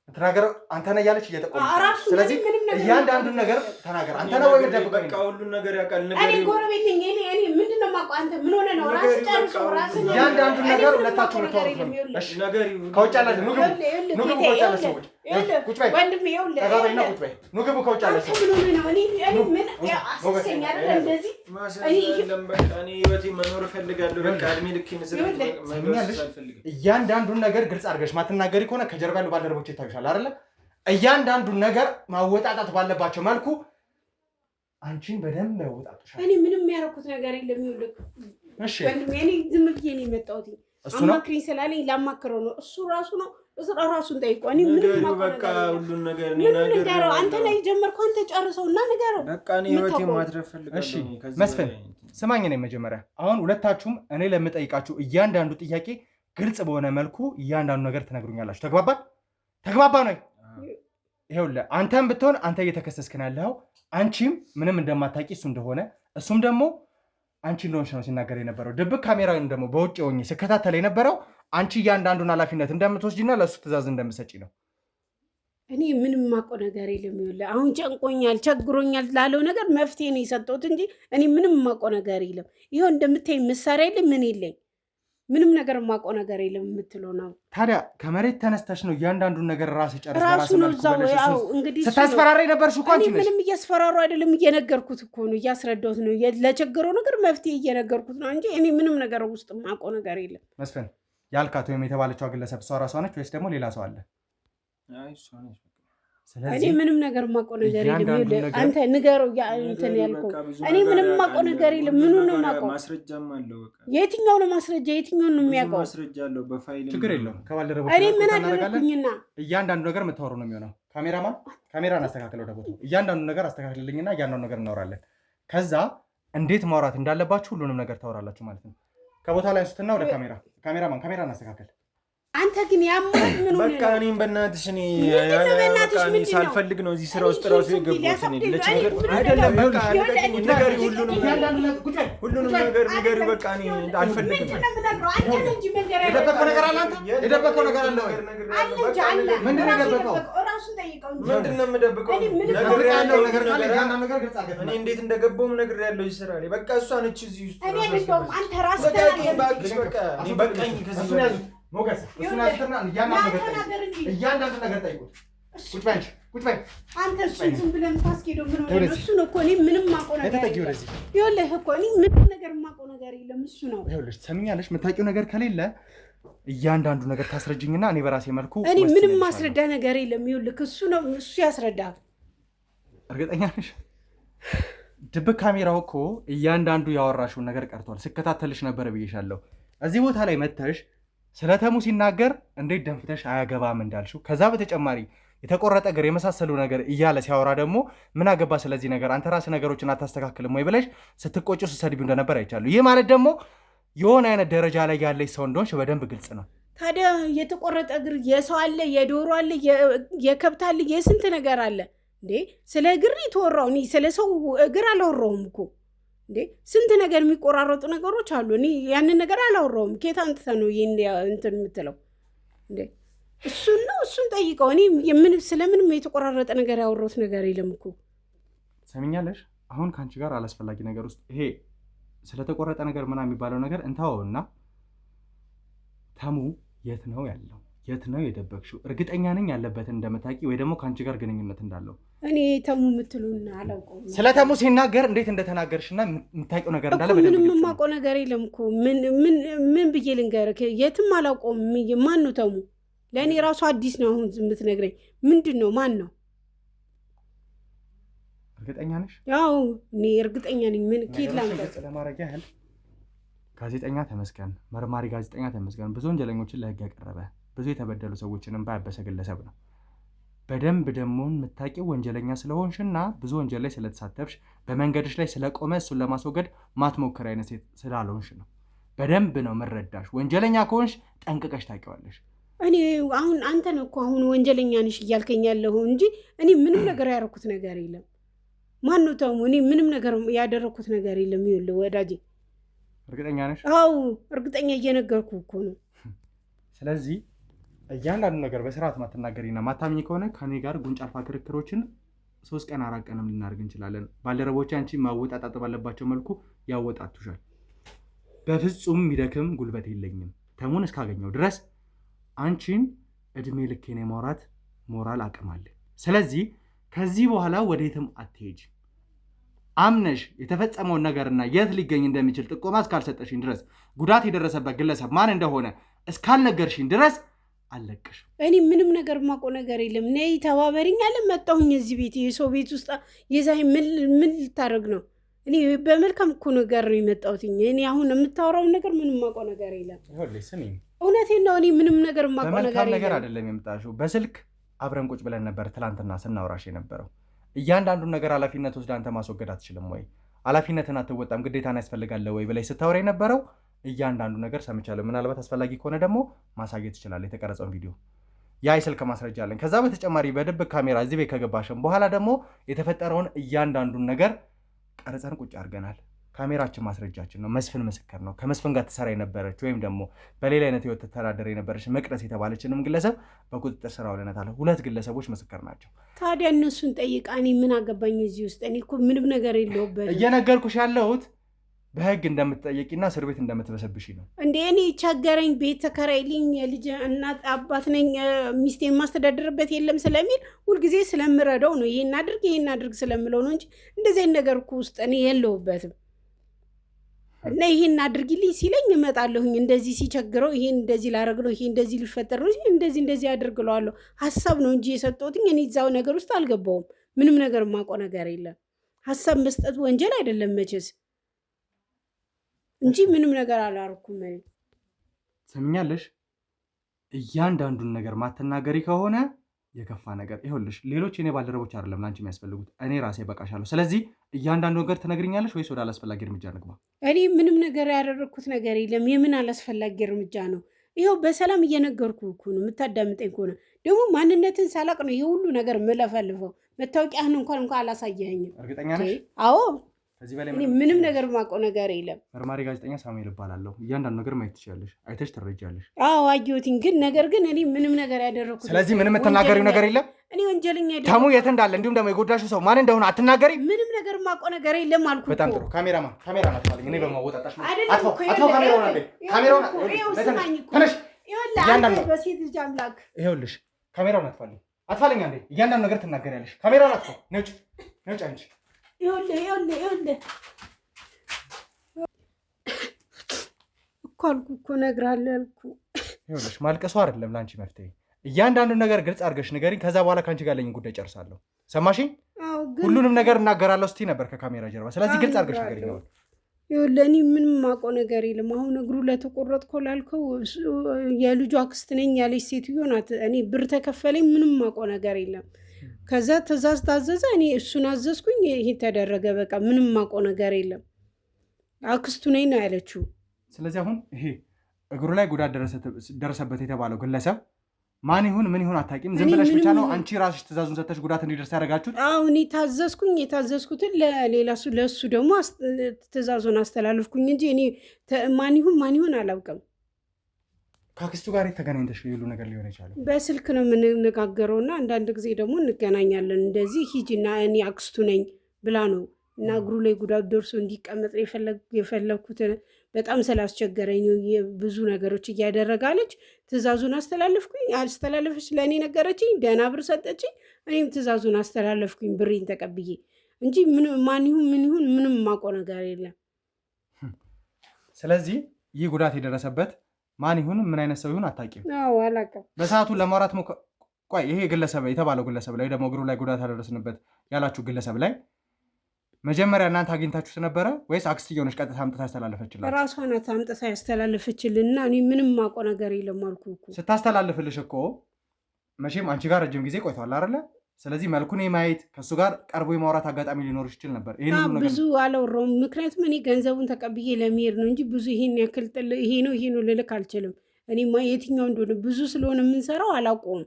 ተናገረው። አንተ ነህ እያለች እየጠቆመች። ስለዚህ እያንዳንዱን ነገር ተናገር። አንተ ነህ ወይ ደብቀኝ? በቃ ሁሉን ነገር ያውቃል። እኔ ጎረቤት ነኝ። እኔ ምንድን ነው የማውቀው? አንተ ምን ሆነህ ነው? ራስህ ጨርሰው። ራስህ እያንዳንዱን ነገር ሁለታችሁ ነው ተወሩት። እሺ ነገር ከውጭ ያለ ኑ ግቡ፣ ኑ ግቡ። ከውጭ ያለ ሰዎች ቁጭ በይ ወንድሜ። ይኸውልህ ተጋባይና ቁጭ በይ። ኑ ግቡ። ከውጭ ያለ ሰዎች ምን ሆነህ ነው? እኔ ምን አስከኝ አይደል? እንደዚህ በቃ እኔ ህይወቴ መኖር እፈልጋለሁ። በቃ እድሜ ልኬን እያንዳንዱን ነገር ግልጽ አድርገሽ ማትናገሪ ከሆነ ከጀርባ ያሉ ባልደረቦች ይታዩሻል አይደለ? እያንዳንዱን ነገር ማወጣጣት ባለባቸው መልኩ አንቺን በደንብ ያወጣጡሻል። እኔ ምንም ያደረኩት ነገር የለም። ይኸውልህ እሺ ወንድሜ፣ እኔ ዝም ብዬ ነው የመጣሁት። አማክሪኝ ስላለኝ ላማክረው ነው። እሱ ራሱ ነው ራሱን ጠይቆ። እኔ ምንም በቃ ሁሉን ነገር ንገረው። አንተ ላይ ጀመርኩ፣ አንተ ጨርሰውና ንገረው። በቃ እኔ ህይወቴን ማትረፍ ፈልጋለሁ። እሺ መስፍን ስማኝ፣ ነኝ መጀመሪያ አሁን ሁለታችሁም እኔ ለምጠይቃችሁ እያንዳንዱ ጥያቄ ግልጽ በሆነ መልኩ እያንዳንዱ ነገር ትነግሩኛላችሁ። ተግባባ ነው? ይኸውልህ አንተም ብትሆን አንተ እየተከሰስክ ነው ያለኸው። አንቺም ምንም እንደማታውቂ እሱ እንደሆነ እሱም ደግሞ አንቺ እንደሆንሽ ነው ሲናገር የነበረው። ድብቅ ካሜራውን ደግሞ በውጭ ሆኜ ስከታተል የነበረው አንቺ እያንዳንዱን ኃላፊነት እንደምትወስጂና ለእሱ ትእዛዝ እንደምትሰጪ ነው። እኔ ምንም የማውቀው ነገር የለም። ይኸውልህ አሁን ጨንቆኛል፣ ቸግሮኛል ላለው ነገር መፍትሄ ነው የሰጠሁት እንጂ እኔ ምንም የማውቀው ነገር የለም። ይኸው እንደምታይ መሳሪያ የለም፣ ምን የለኝ፣ ምንም ነገር የማውቀው ነገር የለም የምትለው ነው። ታዲያ ከመሬት ተነስተሽ ነው እያንዳንዱን ነገር ራስ ጨርሰሽ ራሱ ነው እዛው። ያው እንግዲህ ስታስፈራራ ነበርሽ እኮ አንቺ ነሽ። ምንም እያስፈራሩ አይደለም፣ እየነገርኩት እኮ ነው፣ እያስረዳሁት ነው። ለቸገረው ነገር መፍትሄ እየነገርኩት ነው እንጂ እኔ ምንም ነገር ውስጥ የማውቀው ነገር የለም። መስፍን ያልካት ወይም የተባለችው ግለሰብ እሷ ራሷ ነች ወይስ ደግሞ ሌላ ሰው አለ? አይ እሷ ነች። እኔ ምንም ነገር የማውቀው ነገር የለም። አንተ ንገረው እንትን ያልከው። እኔ ምንም የማውቀው ነገር የለም። ምኑን ነው የማውቀው? ማስረጃም አለው። በቃ የትኛው ነው ማስረጃ? የትኛውን ነው የሚያውቀው? ማስረጃ አለው በፋይል። ችግር የለውም። ከባልደረቦች እኔ ምን አደረኩኝና? እያንዳንዱ ነገር የምታወሩ ነው የሚሆነው። ካሜራማን ካሜራን አስተካክለው ደግሞ እያንዳንዱ ነገር አስተካክልልኝና እያንዳንዱ ነገር እናወራለን። ከዛ እንዴት ማውራት እንዳለባችሁ ሁሉንም ነገር ታወራላችሁ ማለት ነው። ከቦታ ላይ አንስትና ወደ ካሜራማን ካሜራን አስተካክል። አንተ ግን ያማል ምን ሆነ? በቃ እኔም በእናትሽ እኔ ሳልፈልግ ነው እዚህ ስራ ውስጥ ራሱ የገባሁት። እኔ ለችግር አይደለም። በቃ ንገሪ፣ ሁሉንም ነገር ንገሪ። በቃ እኔ አልፈልግም። የደበቀው ነገር አለ። አንተ የደበቀው ነገር አለ ወይ? ምንድን ነው የደበቀው? ምንድን ነው የምደብቀው? ነግሬያለሁ። ነገር ካለ ያንዳንዱ ነገር ግልጽ አድርገህ። እኔ እንዴት እንደገባሁም ነግሬያለሁ። እዚህ ስራ ላይ በቃ እሷ ነች እዚህ ውስጥ። እኔ አይደለም አንተ ራስህ በቃኝ ከዚህ ሞገስ እሱን አስተና እያንዳንዱ ነገር ጠይቁት። ቁጭ በይ አንተ እሱን ዝም ብለህ የምታስኬደው ምን ሆነ? እሱ ነው እኮ እኔ ምንም የማውቀው ነገር የለም። ይኸውልህ እኮ እኔ ምንም ነገር የማውቀው ነገር የለም። እሱ ነው። ይኸውልሽ ትሰሚኛለሽ፣ የምታውቂው ነገር ከሌለ እያንዳንዱ ነገር ታስረጅኝና እኔ በራሴ መልኩ እኔ ምንም ማስረዳ ነገር የለም። ይኸውልህ እሱ ነው፣ እሱ ያስረዳል። እርግጠኛ ነሽ? ድብቅ ካሜራው እኮ እያንዳንዱ ያወራሽውን ነገር ቀርቷል። ስከታተልሽ ነበር ብዬሻለሁ። እዚህ ቦታ ላይ መተሽ ስለ ተሙ ሲናገር እንዴት ደንፍተሽ አያገባም እንዳልሽው፣ ከዛ በተጨማሪ የተቆረጠ እግር የመሳሰሉ ነገር እያለ ሲያወራ ደግሞ ምን አገባ ስለዚህ ነገር አንተ ራስህ ነገሮችን አታስተካክልም ወይ ብለሽ ስትቆጩ ስትሰድቢው እንደነበር አይቻሉ። ይህ ማለት ደግሞ የሆነ አይነት ደረጃ ላይ ያለች ሰው እንደሆንሽ በደንብ ግልጽ ነው። ታዲያ የተቆረጠ እግር የሰው አለ፣ የዶሮ አለ፣ የከብት አለ፣ የስንት ነገር አለ እንዴ። ስለ እግር የተወራው እኔ ስለ ሰው እግር አላወራውም እኮ እንዴ። ስንት ነገር የሚቆራረጡ ነገሮች አሉ። እኔ ያንን ነገር አላወራውም። ከየት አንጥተህ ነው ይሄን እንትን የምትለው እንዴ? እሱን ነው፣ እሱን ጠይቀው። እኔ ስለምንም የተቆራረጠ ነገር ያወራሁት ነገር የለም እኮ። ሰሚኛለሽ? አሁን ከአንቺ ጋር አላስፈላጊ ነገር ውስጥ ይሄ ስለተቆረጠ ነገር ምናምን የሚባለው ነገር እንታወውና ተሙ የት ነው ያለው? የት ነው የደበቅሽው? እርግጠኛ ነኝ ያለበትን እንደምታውቂ ወይ ደግሞ ከአንቺ ጋር ግንኙነት እንዳለው። እኔ ተሙ የምትሉን አላውቀውም። ስለ ተሙ ሲናገር እንዴት እንደተናገርሽና የምታውቂው ነገር እንዳለ በደንብ ምንም የማውቀው ነገር የለም እኮ። ምን ብዬ ልንገርህ? የትም አላውቀውም። ማን ነው ተሙ? ለእኔ ራሱ አዲስ ነው። አሁን የምትነግረኝ ምንድን ነው? ማን ነው? እርግጠኛ ነሽ? ያው እኔ እርግጠኛ ነኝ። ምን ኬት ላምጣት? ለማድረግ ያህል ጋዜጠኛ ተመስገን፣ መርማሪ ጋዜጠኛ ተመስገን ብዙ ወንጀለኞችን ለህግ ያቀረበ ብዙ የተበደሉ ሰዎችንም ባያበሰ ግለሰብ ነው። በደንብ ደግሞ የምታውቂው ወንጀለኛ ስለሆንሽና ብዙ ወንጀል ላይ ስለተሳተፍሽ በመንገድሽ ላይ ስለቆመ እሱን ለማስወገድ ማትሞክር አይነት ሴት ስላልሆንሽ ነው። በደንብ ነው መረዳሽ። ወንጀለኛ ከሆንሽ ጠንቅቀሽ ታውቂዋለሽ። እኔ አሁን አንተ ነው እኮ አሁን ወንጀለኛ ነሽ እያልከኝ ያለሁ እንጂ እኔ ምንም ነገር ያደረኩት ነገር የለም። ማን ነው ተሙ? እኔ ምንም ነገር ያደረኩት ነገር የለም። ይኸውልህ ወዳጄ። እርግጠኛ ነሽ? አዎ እርግጠኛ እየነገርኩ እኮ ነው። ስለዚህ እያንዳንዱ ነገር በስርዓት ማትናገሪና ማታምኝ ከሆነ ከኔ ጋር ጉንጫ አልፋ ክርክሮችን 3 ቀን 4 ቀንም ልናደርግ እንችላለን። ባልደረቦቼ አንቺ ማወጣጣት ባለባቸው መልኩ ያወጣቱሻል። በፍጹም የሚደክም ጉልበት የለኝም። ተሙን እስካገኘው ድረስ አንቺን እድሜ ልኬን የማውራት ሞራል አቅም አለ። ስለዚህ ከዚህ በኋላ ወዴትም አትሄጂ። አምነሽ የተፈጸመውን ነገርና የት ሊገኝ እንደሚችል ጥቆማ እስካልሰጠሽኝ ድረስ ጉዳት የደረሰበት ግለሰብ ማን እንደሆነ እስካልነገርሽኝ ድረስ አለቅሽ። እኔ ምንም ነገር የማውቀው ነገር የለም። ነይ ተባበሪኝ አለ መጣሁኝ እዚህ ቤት የሰው ቤት ውስጥ የዛይ ምን ልታደርግ ነው? እኔ በመልካም እኮ ነገር ነው የመጣሁት። እኔ አሁን የምታወራውን ነገር ምንም የማውቀው ነገር የለም። ይኸውልሽ ስሚኝ፣ እውነቴን ነው። እኔ ምንም ነገር የማውቀው ነገር የለም። ነገር አይደለም የምጣሽው። በስልክ አብረን ቁጭ ብለን ነበር ትላንትና ስናወራሽ የነበረው። እያንዳንዱን ነገር ኃላፊነት ወስደህ አንተ ማስወገድ አትችልም ወይ? ኃላፊነትን አትወጣም ግዴታን ያስፈልጋል ወይ ብለሽ ስታወራ የነበረው እያንዳንዱ ነገር ሰምቻለሁ። ምናልባት አስፈላጊ ከሆነ ደግሞ ማሳየት ይችላል የተቀረጸውን ቪዲዮ። ያ የስልክ ማስረጃ አለን። ከዛ በተጨማሪ በድብቅ ካሜራ እዚህ ቤት ከገባሽም በኋላ ደግሞ የተፈጠረውን እያንዳንዱን ነገር ቀርጸን ቁጭ አድርገናል። ካሜራችን ማስረጃችን ነው። መስፍን ምስክር ነው። ከመስፍን ጋር ትሰራ የነበረች ወይም ደግሞ በሌላ አይነት ህይወት ተተዳደረ የነበረች መቅደስ የተባለችንም ግለሰብ በቁጥጥር ስር አውለናታል። 2 ግለሰቦች ምስክር ናቸው። ታዲያ እነሱን ጠይቃ እኔ ምን አገባኝ እዚህ ውስጥ? እኔ እኮ ምንም ነገር የለውበት። እየነገርኩሽ ያለሁት በህግ እንደምትጠየቂና እስር ቤት እንደምትበሰብሽ ነው። እንዴ እኔ ቸገረኝ፣ ቤት ተከራይልኝ፣ የልጅ እናት አባት ነኝ፣ ሚስቴን ማስተዳደርበት የለም ስለሚል ሁልጊዜ ስለምረዳው ነው ይሄን አድርግ ስለምለው ነው እንጂ እንደዚህ አይነት ነገር እኮ ውስጥ እኔ የለውበትም። እና ይሄን አድርጊልኝ ሲለኝ እመጣለሁኝ። እንደዚህ ሲቸግረው ይሄን እንደዚህ ላደርግ ነው፣ ይሄ እንደዚህ ሊፈጠር ነው፣ እንደዚህ አድርግለዋለሁ። ሀሳብ ነው እንጂ የሰጠሁትኝ እኔ እዛው ነገር ውስጥ አልገባውም። ምንም ነገር የማውቀው ነገር የለም። ሀሳብ መስጠት ወንጀል አይደለም መቼስ እንጂ ምንም ነገር አላደረኩም። እኔ ሰምኛለሽ፣ እያንዳንዱን ነገር ማትናገሪ ከሆነ የከፋ ነገር ይኸውልሽ፣ ሌሎች የኔ ባልደረቦች አይደለም ላንቺ የሚያስፈልጉት፣ እኔ ራሴ በቃሻለሁ። ስለዚህ እያንዳንዱ ነገር ትነግሪኛለሽ ወይስ ወደ አላስፈላጊ እርምጃ እንግባ? እኔ ምንም ነገር ያደረኩት ነገር የለም። የምን አላስፈላጊ እርምጃ ነው? ይኸው በሰላም እየነገርኩ እኮ ነው። የምታዳምጠኝ ከሆነ ደግሞ ማንነትን ሳላቅ ነው ይሄ ሁሉ ነገር የምለፈልፈው። መታወቂያህን እንኳን አላሳየኸኝም። እርግጠኛ ነሽ? አዎ ከዚህ በላይ ምንም ነገር የማውቀው ነገር የለም። መርማሪ ጋዜጠኛ ሳሙኤል እባላለሁ። እያንዳንዱ ነገር ማየት ትችላለሽ፣ አይተሽ ትረጃለሽ። አዎ አየሁትኝ፣ ግን ነገር ግን እኔ ምንም ነገር ያደረኩት ስለዚህ ምንም የምትናገሪው ነገር የለም። እኔ ወንጀለኛ አይደለም። ተሙ የት እንዳለ እንዲሁም ደግሞ የጎዳሽው ሰው ማን እንደሆነ አትናገሪ። ምንም ነገር የማውቀው ነገር የለም አልኩ። በጣም ጥሩ። ካሜራማን አትፋልኝ። እኔ በማወጣጣሽ ነው። አትፈው ካሜራውን አንዴ ካሜራውን ተነሽ። በሴት ልጅ አምላክ ይኸውልሽ፣ ካሜራውን አትፋልኝ አንዴ። እያንዳንዱ ነገር ትናገሪያለሽ። ካሜራውን አትፈው። ነጭ አንቺ ይኸውልህ አልኩ እኮ እነግርሃለሁ ያልኩ። ይኸውልሽ ማልቀሱ አይደለም ለአንቺ መፍትሄ። እያንዳንዱን ነገር ግልጽ አድርገሽ ንገሪኝ። ከዛ በኋላ ከአንቺ ጋር ያለኝን ጉዳይ ጨርሳለሁ። ሰማሽኝ? ሁሉንም ነገር እናገራለሁ ስትይ ነበር ከካሜራ ጀርባ። ስለዚህ ግልጽ አድርገሽ ንገሪኝ። ይኸውልህ እኔ ምንም የማውቀው ነገር የለም። አሁን እግሩ ለተቆረጥከው ላልከው የልጁ አክስት ነኝ ያለች ሴትዮ ናት። እኔ ብር ተከፈለኝ። ምንም የማውቀው ነገር የለም። ከዛ ትእዛዝ ታዘዘ፣ እኔ እሱን አዘዝኩኝ፣ ይሄ ተደረገ። በቃ ምንም የማውቀው ነገር የለም። አክስቱ ነኝ ነው ያለችው። ስለዚህ አሁን ይሄ እግሩ ላይ ጉዳት ደረሰበት የተባለው ግለሰብ ማን ይሁን ምን ይሁን አታውቂም። ዝም ብለሽ ብቻ ነው አንቺ ራስሽ ትእዛዙን ሰጥተሽ ጉዳት እንዲደርስ ያደረጋችሁት? አዎ እኔ ታዘዝኩኝ። የታዘዝኩትን ለእሱ ደግሞ ትእዛዙን አስተላለፍኩኝ እንጂ እኔ ማን ይሁን አላውቅም። ከአክስቱ ጋር ተገናኝተሽ ሁሉ ነገር ሊሆን ይችላል። በስልክ ነው የምንነጋገረው እና አንዳንድ ጊዜ ደግሞ እንገናኛለን። እንደዚህ ሂጂና እኔ አክስቱ ነኝ ብላ ነው እና እግሩ ላይ ጉዳት ደርሶ እንዲቀመጥ የፈለግኩት በጣም ስላስቸገረኝ ብዙ ነገሮች እያደረጋለች። ትእዛዙን አስተላለፈች፣ ለእኔ ነገረችኝ፣ ደህና ብር ሰጠችኝ። እኔም ትእዛዙን አስተላለፍኩኝ ብሬን ተቀብዬ እንጂ ማን ይሁን ምን ይሁን ምንም የማውቀው ነገር የለም። ስለዚህ ይህ ጉዳት የደረሰበት ማን ይሁን ምን አይነት ሰው ይሁን አታውቂም? አዎ አላውቅም። በሰዓቱ ለማውራት ቆይ ይሄ ግለሰብ የተባለው ግለሰብ ላይ ደግሞ እግሩ ላይ ጉዳት ያደረስንበት ያላችሁ ግለሰብ ላይ መጀመሪያ እናንተ አግኝታችሁት ነበረ ወይስ አክስትየው ነች ቀጥታ አምጥታ ያስተላለፈችላችሁ? ራሷ ናት አምጥታ ያስተላለፈችልና እኔ ምንም የማውቀው ነገር የለም አልኩ እኮ። ስታስተላልፍልሽ እኮ መቼም አንቺ ጋር ረጅም ጊዜ ቆይቷል አይደለ? ስለዚህ መልኩን የማየት ከእሱ ጋር ቀርቦ የማውራት አጋጣሚ ሊኖርሽ ይችል ነበር። ብዙ አላወራሁም፣ ምክንያቱም እኔ ገንዘቡን ተቀብዬ ለመሄድ ነው እንጂ ብዙ ይሄን ያክል ይሄ ነው ልልክ አልችልም። እኔማ የትኛው እንደሆነ ብዙ ስለሆነ የምንሰራው አላውቀውም።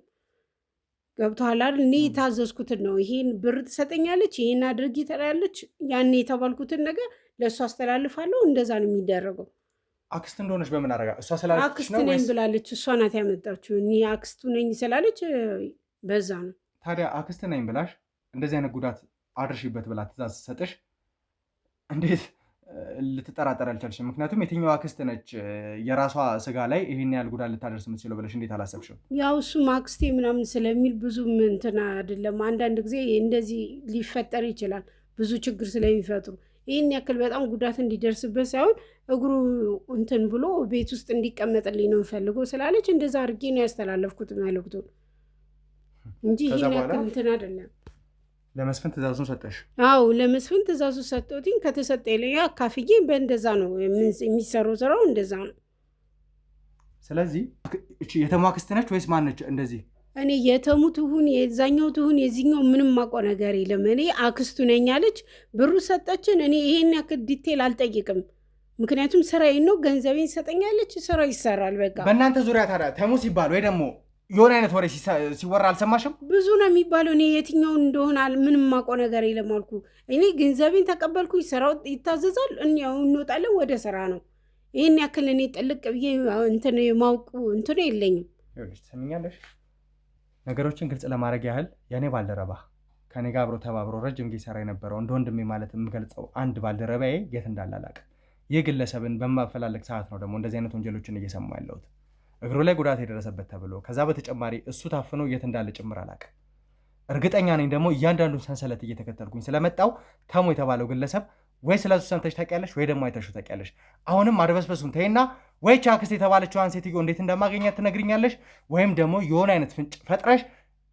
ገብቶሃል አይደል? እኔ የታዘዝኩትን ነው። ይሄን ብር ትሰጠኛለች፣ ይሄን አድርጊ ትላለች። ያኔ የተባልኩትን ነገር ለእሱ አስተላልፋለሁ። እንደዛ ነው የሚደረገው። አክስት እንደሆነች በምን አደረጋ? እሷ ስላለች አክስት ነኝ ብላለች። እሷ ናት ያመጣችው። እኔ አክስቱ ነኝ ስላለች በዛ ነው። ታዲያ አክስት ነኝ ብላሽ እንደዚህ አይነት ጉዳት አድርሽበት ብላ ትእዛዝ ሰጥሽ እንዴት ልትጠራጠር አልቻልሽም? ምክንያቱም የትኛው አክስት ነች የራሷ ስጋ ላይ ይሄን ያህል ጉዳት ልታደርስ የምትችለው ብለሽ እንዴት አላሰብሽም? ያው እሱ አክስቴ ምናምን ስለሚል ብዙም እንትን አይደለም። አንዳንድ ጊዜ እንደዚህ ሊፈጠር ይችላል፣ ብዙ ችግር ስለሚፈጥሩ ይህን ያክል በጣም ጉዳት እንዲደርስበት ሳይሆን እግሩ እንትን ብሎ ቤት ውስጥ እንዲቀመጥልኝ ነው የምፈልገው ስላለች እንደዛ አድርጌ ነው ያስተላለፍኩት መልዕክቱን እንጂ ይህን ያክል እንትን አይደለም። ለመስፍን ትእዛዙን ሰጠሽ? አዎ ለመስፍን ትእዛዙን ሰጠሁትኝ። ከተሰጠ ላይ አካፍዬ በእንደዛ ነው የሚሰራው፣ ስራው እንደዛ ነው። ስለዚህ የተሙ አክስት ነች ወይስ ማነች? እንደዚህ እኔ የተሙ ትሁን የዛኛው ትሁን የዚህኛው ምንም የማውቀው ነገር የለም። እኔ አክስቱ ነኝ አለች፣ ብሩ ሰጠችን። እኔ ይሄን ያክል ዲቴል አልጠይቅም፣ ምክንያቱም ስራዬ ነው፣ ገንዘቤን ሰጠኛለች፣ ስራ ይሰራል። በቃ በእናንተ ዙሪያ ታዲያ ተሙ ሲባል ወይ ደግሞ የሆነ አይነት ወሬ ሲወራ አልሰማሽም? ብዙ ነው የሚባለው። እኔ የትኛውን እንደሆነ ምንም የማውቀው ነገር የለም አልኩ። እኔ ገንዘቤን ተቀበልኩኝ፣ ስራው ይታዘዛል፣ እኛው እንወጣለን፣ ወደ ስራ ነው። ይህን ያክል እኔ ጥልቅ ብዬ እንትን የማውቁ እንትን የለኝም። ትሰሚኛለሽ? ነገሮችን ግልጽ ለማድረግ ያህል የእኔ ባልደረባ ከኔ ጋር አብሮ ተባብሮ ረጅም ጊዜ ሰራ የነበረው እንደ ወንድሜ ማለት የምገልጸው አንድ ባልደረባዬ የት እንዳለ አላውቅም። ይህ ግለሰብን በማፈላለግ ሰዓት ነው ደግሞ እንደዚህ አይነት ወንጀሎችን እየሰማ ያለሁት። እግሩ ላይ ጉዳት የደረሰበት ተብሎ ከዛ በተጨማሪ እሱ ታፍኖ የት እንዳለ ጭምር አላውቅም። እርግጠኛ ነኝ ደግሞ እያንዳንዱን ሰንሰለት እየተከተልኩኝ ስለመጣው ተሙ የተባለው ግለሰብ ወይ ስለሱ ሰምተሽ ታውቂያለሽ ወይ ደግሞ አይተሽው ታውቂያለሽ። አሁንም አድበስበሱን ተይና ወይ ቻክስ የተባለችዋን ሴትዮ እንዴት እንደማገኛት ትነግሪኛለሽ፣ ወይም ደግሞ የሆነ አይነት ፍንጭ ፈጥረሽ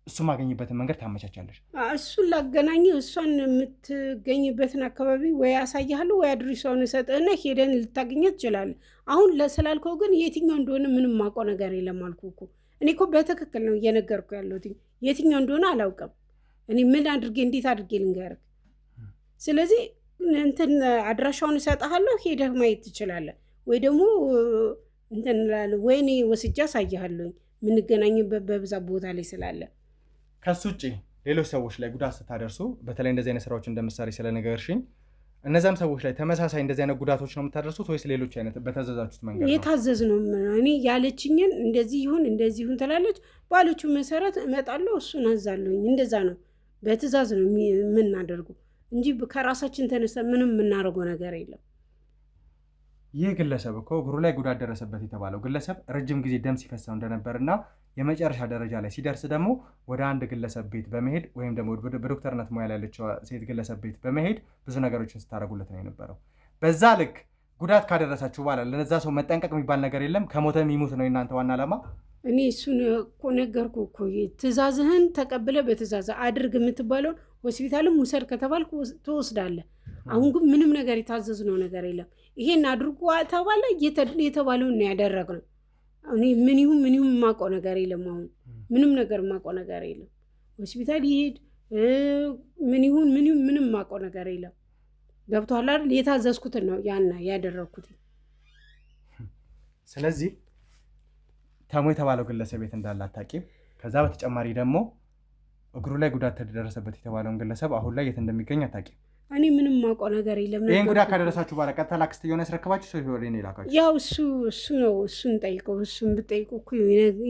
እሱ ማገኝበትን መንገድ ታመቻቻለሽ። እሱን ላገናኝ እሷን የምትገኝበትን አካባቢ ወይ አሳያለሁ ወይ አድሬሷን እሰጥህና ሄደን ልታገኘት ትችላለህ። አሁን ለስላልከው ግን የትኛው እንደሆነ ምንም የማውቀው ነገር የለም አልኩህ እኮ። እኔ እኮ በትክክል ነው እየነገርኩ ያለሁት። የትኛው እንደሆነ አላውቅም። እኔ ምን አድርጌ እንዴት አድርጌ ልንገርህ? ስለዚህ እንትን አድራሻውን እሰጥሃለሁ፣ ሄደህ ማየት ትችላለህ። ወይ ደግሞ እንትን እላለሁ። ወይኔ ወስጃ አሳይሃለሁኝ የምንገናኝበት በብዛት ቦታ ላይ ስላለ። ከሱ ውጭ ሌሎች ሰዎች ላይ ጉዳት ስታደርሱ በተለይ እንደዚህ አይነት ስራዎች እንደምሳሌ ስለነገርሽኝ እነዛም ሰዎች ላይ ተመሳሳይ እንደዚህ አይነት ጉዳቶች ነው የምታደርሱት ወይስ ሌሎች አይነት በተዘዛችሁት መንገድ ነው? የታዘዝ ነው። እኔ ያለችኝን እንደዚህ ይሁን ትላለች። ባለችው መሰረት እመጣለሁ፣ እሱን አዛለሁኝ። እንደዛ ነው፣ በትእዛዝ ነው የምናደርገው እንጂ ከራሳችን ተነሳ ምንም የምናደርገው ነገር የለም። ይህ ግለሰብ እኮ እግሩ ላይ ጉዳት ደረሰበት የተባለው ግለሰብ ረጅም ጊዜ ደም ሲፈሰው እንደነበርና የመጨረሻ ደረጃ ላይ ሲደርስ ደግሞ ወደ አንድ ግለሰብ ቤት በመሄድ ወይም ደግሞ በዶክተርነት ሙያ ላይ ያለችው ሴት ግለሰብ ቤት በመሄድ ብዙ ነገሮችን ስታደርጉለት ነው የነበረው። በዛ ልክ ጉዳት ካደረሳችሁ በኋላ ለነዛ ሰው መጠንቀቅ የሚባል ነገር የለም። ከሞተ የሚሞት ነው የእናንተ ዋና ዓላማ። እኔ እሱን እኮ ነገርኩ እኮ ትእዛዝህን ተቀብለ በትእዛዝ አድርግ የምትባለውን ሆስፒታልም ውሰድ ከተባልኩ ትወስዳለህ። አሁን ግን ምንም ነገር የታዘዝነው ነገር የለም። ይሄን አድርጎ ተባለ የተባለውን ነው ያደረግነው። እኔ ምን ይሁን የማውቀው ነገር የለም። አሁን ምንም ነገር የማውቀው ነገር የለም። ሆስፒታል ይሄድ ምን ይሁን ምንም የማውቀው ነገር የለም። ገብቶሃል አይደል? የታዘዝኩትን ነው ያደረግኩት። ስለዚህ ተሙ የተባለው ግለሰብ ቤት እንዳለ አታውቂም። ከዛ በተጨማሪ ደግሞ እግሩ ላይ ጉዳት ተደረሰበት የተባለውን ግለሰብ አሁን ላይ የት እንደሚገኝ አታውቂም። እኔ ምንም ማውቀው ነገር የለም። ይሄን ጉዳት ካደረሳችሁ በኋላ ቀጥታ ላክስትየውን ያስረክባችሁ ሰው ይወደ እኔ ላካችሁ። ያው እሱ ነው። እሱን ጠይቀው። እሱን ብጠይቀው እኮ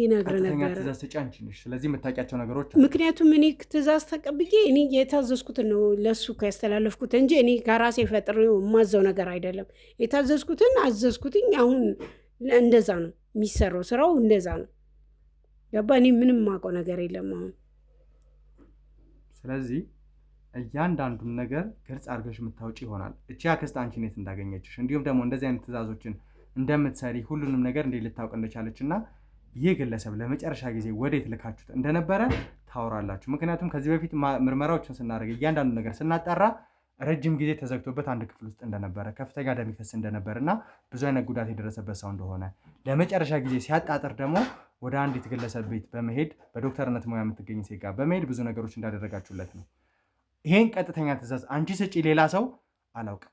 ይነግር ነበር። ትእዛዝ ሰጪ አንቺ ነሽ። ስለዚህ የምታውቂያቸው ነገሮች ምክንያቱም እኔ ትእዛዝ ተቀብዬ እኔ የታዘዝኩትን ነው ለሱ ያስተላለፍኩት እንጂ እኔ ከራሴ ፈጥሬው የማዘው ነገር አይደለም። የታዘዝኩትን አዘዝኩትኝ። አሁን እንደዛ ነው የሚሰራው፣ ስራው እንደዛ ነው። ገባ? እኔ ምንም ማውቀው ነገር የለም አሁን። ስለዚህ እያንዳንዱን ነገር ግልጽ አድርገሽ የምታውጪ ይሆናል። እቺ አክስት አንቺን የት እንዳገኘችሽ እንዲሁም ደግሞ እንደዚህ አይነት ትእዛዞችን እንደምትሰሪ ሁሉንም ነገር እንዴት ልታውቅ እንደቻለች እና ይህ ግለሰብ ለመጨረሻ ጊዜ ወዴት ልካችሁት እንደነበረ ታወራላችሁ። ምክንያቱም ከዚህ በፊት ምርመራዎችን ስናደርግ እያንዳንዱ ነገር ስናጣራ ረጅም ጊዜ ተዘግቶበት አንድ ክፍል ውስጥ እንደነበረ፣ ከፍተኛ ደም ይፈስ እንደነበር እና ብዙ አይነት ጉዳት የደረሰበት ሰው እንደሆነ ለመጨረሻ ጊዜ ሲያጣጥር ደግሞ ወደ አንዲት ግለሰብ ቤት በመሄድ በዶክተርነት ሙያ የምትገኝ ሴት ጋር በመሄድ ብዙ ነገሮች እንዳደረጋችሁለት ነው። ይሄን ቀጥተኛ ትእዛዝ አንቺ ስጪ፣ ሌላ ሰው አላውቅም።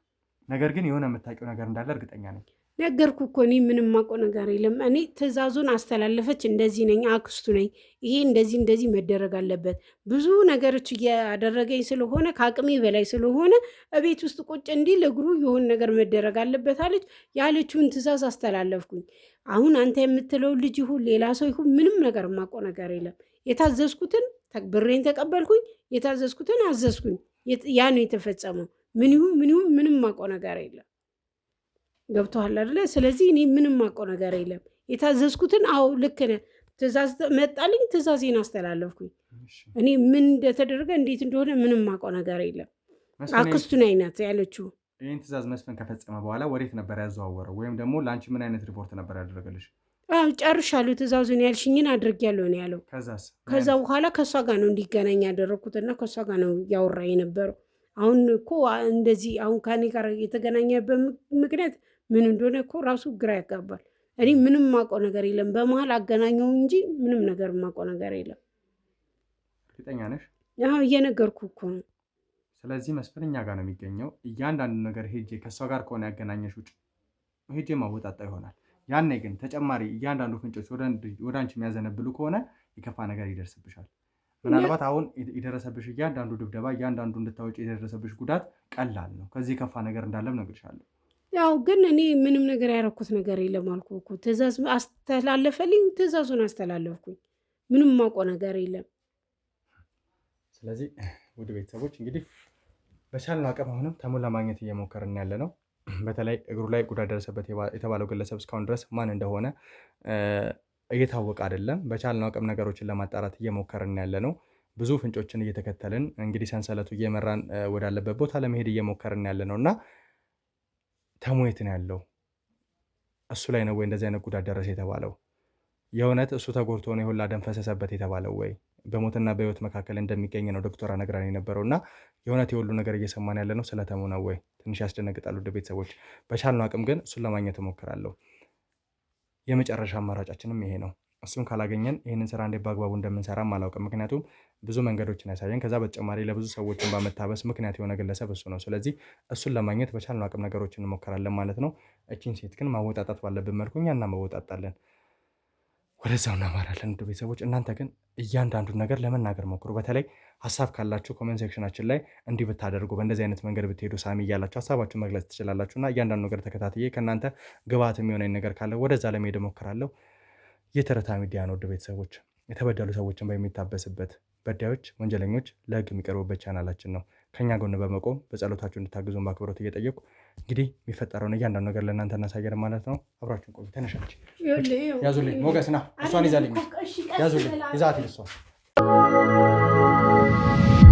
ነገር ግን የሆነ የምታውቂው ነገር እንዳለ እርግጠኛ ነኝ። ነገርኩ እኮ እኔ ምንም ማውቀው ነገር የለም። እኔ ትእዛዙን አስተላለፈች፣ እንደዚህ ነኝ፣ አክስቱ ነኝ፣ ይሄ እንደዚህ መደረግ አለበት፣ ብዙ ነገሮች እያደረገኝ ስለሆነ ከአቅሜ በላይ ስለሆነ እቤት ውስጥ ቁጭ እንዲል እግሩ የሆነ ነገር መደረግ አለበት አለች። ያለችውን ትእዛዝ አስተላለፍኩኝ። አሁን አንተ የምትለው ልጅ ይሁን ሌላ ሰው ይሁን ምንም ነገር ማውቀው ነገር የለም። የታዘዝኩትን ብሬን ተቀበልኩኝ፣ የታዘዝኩትን አዘዝኩኝ። ያ ነው የተፈጸመው። ምን ይሁን ምንም ማውቀው ነገር የለም። ገብቶሃል አይደለ? ስለዚህ እኔ ምንም ማውቀው ነገር የለም። የታዘዝኩትን አዎ ልክ ነህ፣ ትእዛዝ መጣልኝ፣ ትእዛዜን አስተላለፍኩኝ። እኔ ምን እንደተደረገ እንዴት እንደሆነ ምንም ማውቀው ነገር የለም። አክስቱን አይነት ያለችው ይህን ትእዛዝ መስፍን ከፈጸመ በኋላ ወዴት ነበር ያዘዋወረው? ወይም ደግሞ ለአንቺ ምን አይነት ሪፖርት ነበር ያደረገልሽ? ጨርሻለሁ፣ ትእዛዙን ያልሽኝን አድርጌያለሁ ነው ያለው። ከዛ በኋላ ከእሷ ጋር ነው እንዲገናኝ ያደረግኩትና ከእሷ ጋር ነው ያወራ የነበረው። አሁን እኮ እንደዚህ አሁን ከኔ ጋር የተገናኘበት ምክንያት ምን እንደሆነ እኮ ራሱ ግራ ያጋባል። እኔ ምንም ማውቀው ነገር የለም። በመሀል አገናኘው እንጂ ምንም ነገር ማውቀው ነገር የለም። እርግጠኛ ነሽ? ያው እየነገርኩ እኮ ነው። ስለዚህ መስፍን እኛ ጋር ነው የሚገኘው። እያንዳንዱ ነገር ሄጄ ከእሷ ጋር ከሆነ ያገናኘሽ ውጭ ሄጄ ማወጣጣ ይሆናል። ያኔ ግን ተጨማሪ እያንዳንዱ ፍንጮች ወደ አንቺ የሚያዘነብሉ ከሆነ የከፋ ነገር ይደርስብሻል። ምናልባት አሁን የደረሰብሽ እያንዳንዱ ድብደባ፣ እያንዳንዱ እንድታወጪ የደረሰብሽ ጉዳት ቀላል ነው። ከዚህ የከፋ ነገር እንዳለም እነግርሻለሁ። ያው ግን እኔ ምንም ነገር ያደረኩት ነገር የለም አልኩህ እኮ። ትእዛዝ አስተላለፈልኝ፣ ትእዛዙን አስተላለፍኩኝ። ምንም ማውቀው ነገር የለም። ስለዚህ ውድ ቤተሰቦች እንግዲህ በቻልነው አቅም አሁንም ተሙን ለማግኘት እየሞከርን ያለ ነው። በተለይ እግሩ ላይ ጉዳት ደረሰበት የተባለው ግለሰብ እስካሁን ድረስ ማን እንደሆነ እየታወቀ አይደለም። በቻልነው አቅም ነገሮችን ለማጣራት እየሞከርን ያለ ነው። ብዙ ፍንጮችን እየተከተልን እንግዲህ ሰንሰለቱ እየመራን ወዳለበት ቦታ ለመሄድ እየሞከርን ያለ ነው እና ተሙ የት ነው ያለው? እሱ ላይ ነው ወይ እንደዚህ አይነት ጉዳት ደረሰ የተባለው? የእውነት እሱ ተጎድቶ ነው የሁላ ደም ፈሰሰበት የተባለው ወይ? በሞትና በህይወት መካከል እንደሚገኝ ነው ዶክተሯ ነግራን የነበረው እና የእውነት የሁሉ ነገር እየሰማን ያለ ነው ስለ ተሙ ነው ወይ? ትንሽ ያስደነግጣሉ ውድ ቤተሰቦች። በቻልነው አቅም ግን እሱን ለማግኘት እሞክራለሁ። የመጨረሻ አማራጫችንም ይሄ ነው። እሱን ካላገኘን ይህንን ስራ እንዴት በአግባቡ እንደምንሰራም አላውቅም። ምክንያቱም ብዙ መንገዶችን ያሳየን፣ ከዛ በተጨማሪ ለብዙ ሰዎችን በመታበስ ምክንያት የሆነ ግለሰብ እሱ ነው። ስለዚህ እሱን ለማግኘት በቻልነው አቅም ነገሮችን እንሞክራለን ማለት ነው። እቺን ሴት ግን ማወጣጣት ባለብን መልኩ እኛ እናወጣጣለን፣ ወደዛው እናማራለን። ውድ ቤተሰቦች እናንተ ግን እያንዳንዱን ነገር ለመናገር ሞክሩ። በተለይ ሀሳብ ካላችሁ ኮሜንት ሴክሽናችን ላይ እንዲህ ብታደርጉ በእንደዚህ አይነት መንገድ ብትሄዱ ሳሚ እያላችሁ ሀሳባችሁን መግለጽ ትችላላችሁ እና እያንዳንዱ ነገር ተከታትዬ ከእናንተ ግብአት የሚሆነኝ ነገር ካለ ወደዛ ለመሄድ እሞክራለሁ። የተረታ ሚዲያ ነው። ውድ ቤተሰቦች የተበደሉ ሰዎችን በሚታበስበት በዳዮች፣ ወንጀለኞች ለህግ የሚቀርቡበት ቻናላችን ነው። ከኛ ጎን በመቆም በጸሎታችሁ እንድታግዙን በአክብሮት እየጠየቁ እንግዲህ የሚፈጠረውን እያንዳንዱ ነገር ለእናንተ እናሳየን ማለት ነው። አብራችሁን ቆዩ። ተነሻች ያዙልኝ፣ ሞገስ ና እሷን ይዛልኝ፣ ያዙልኝ፣ ይዛት እሷ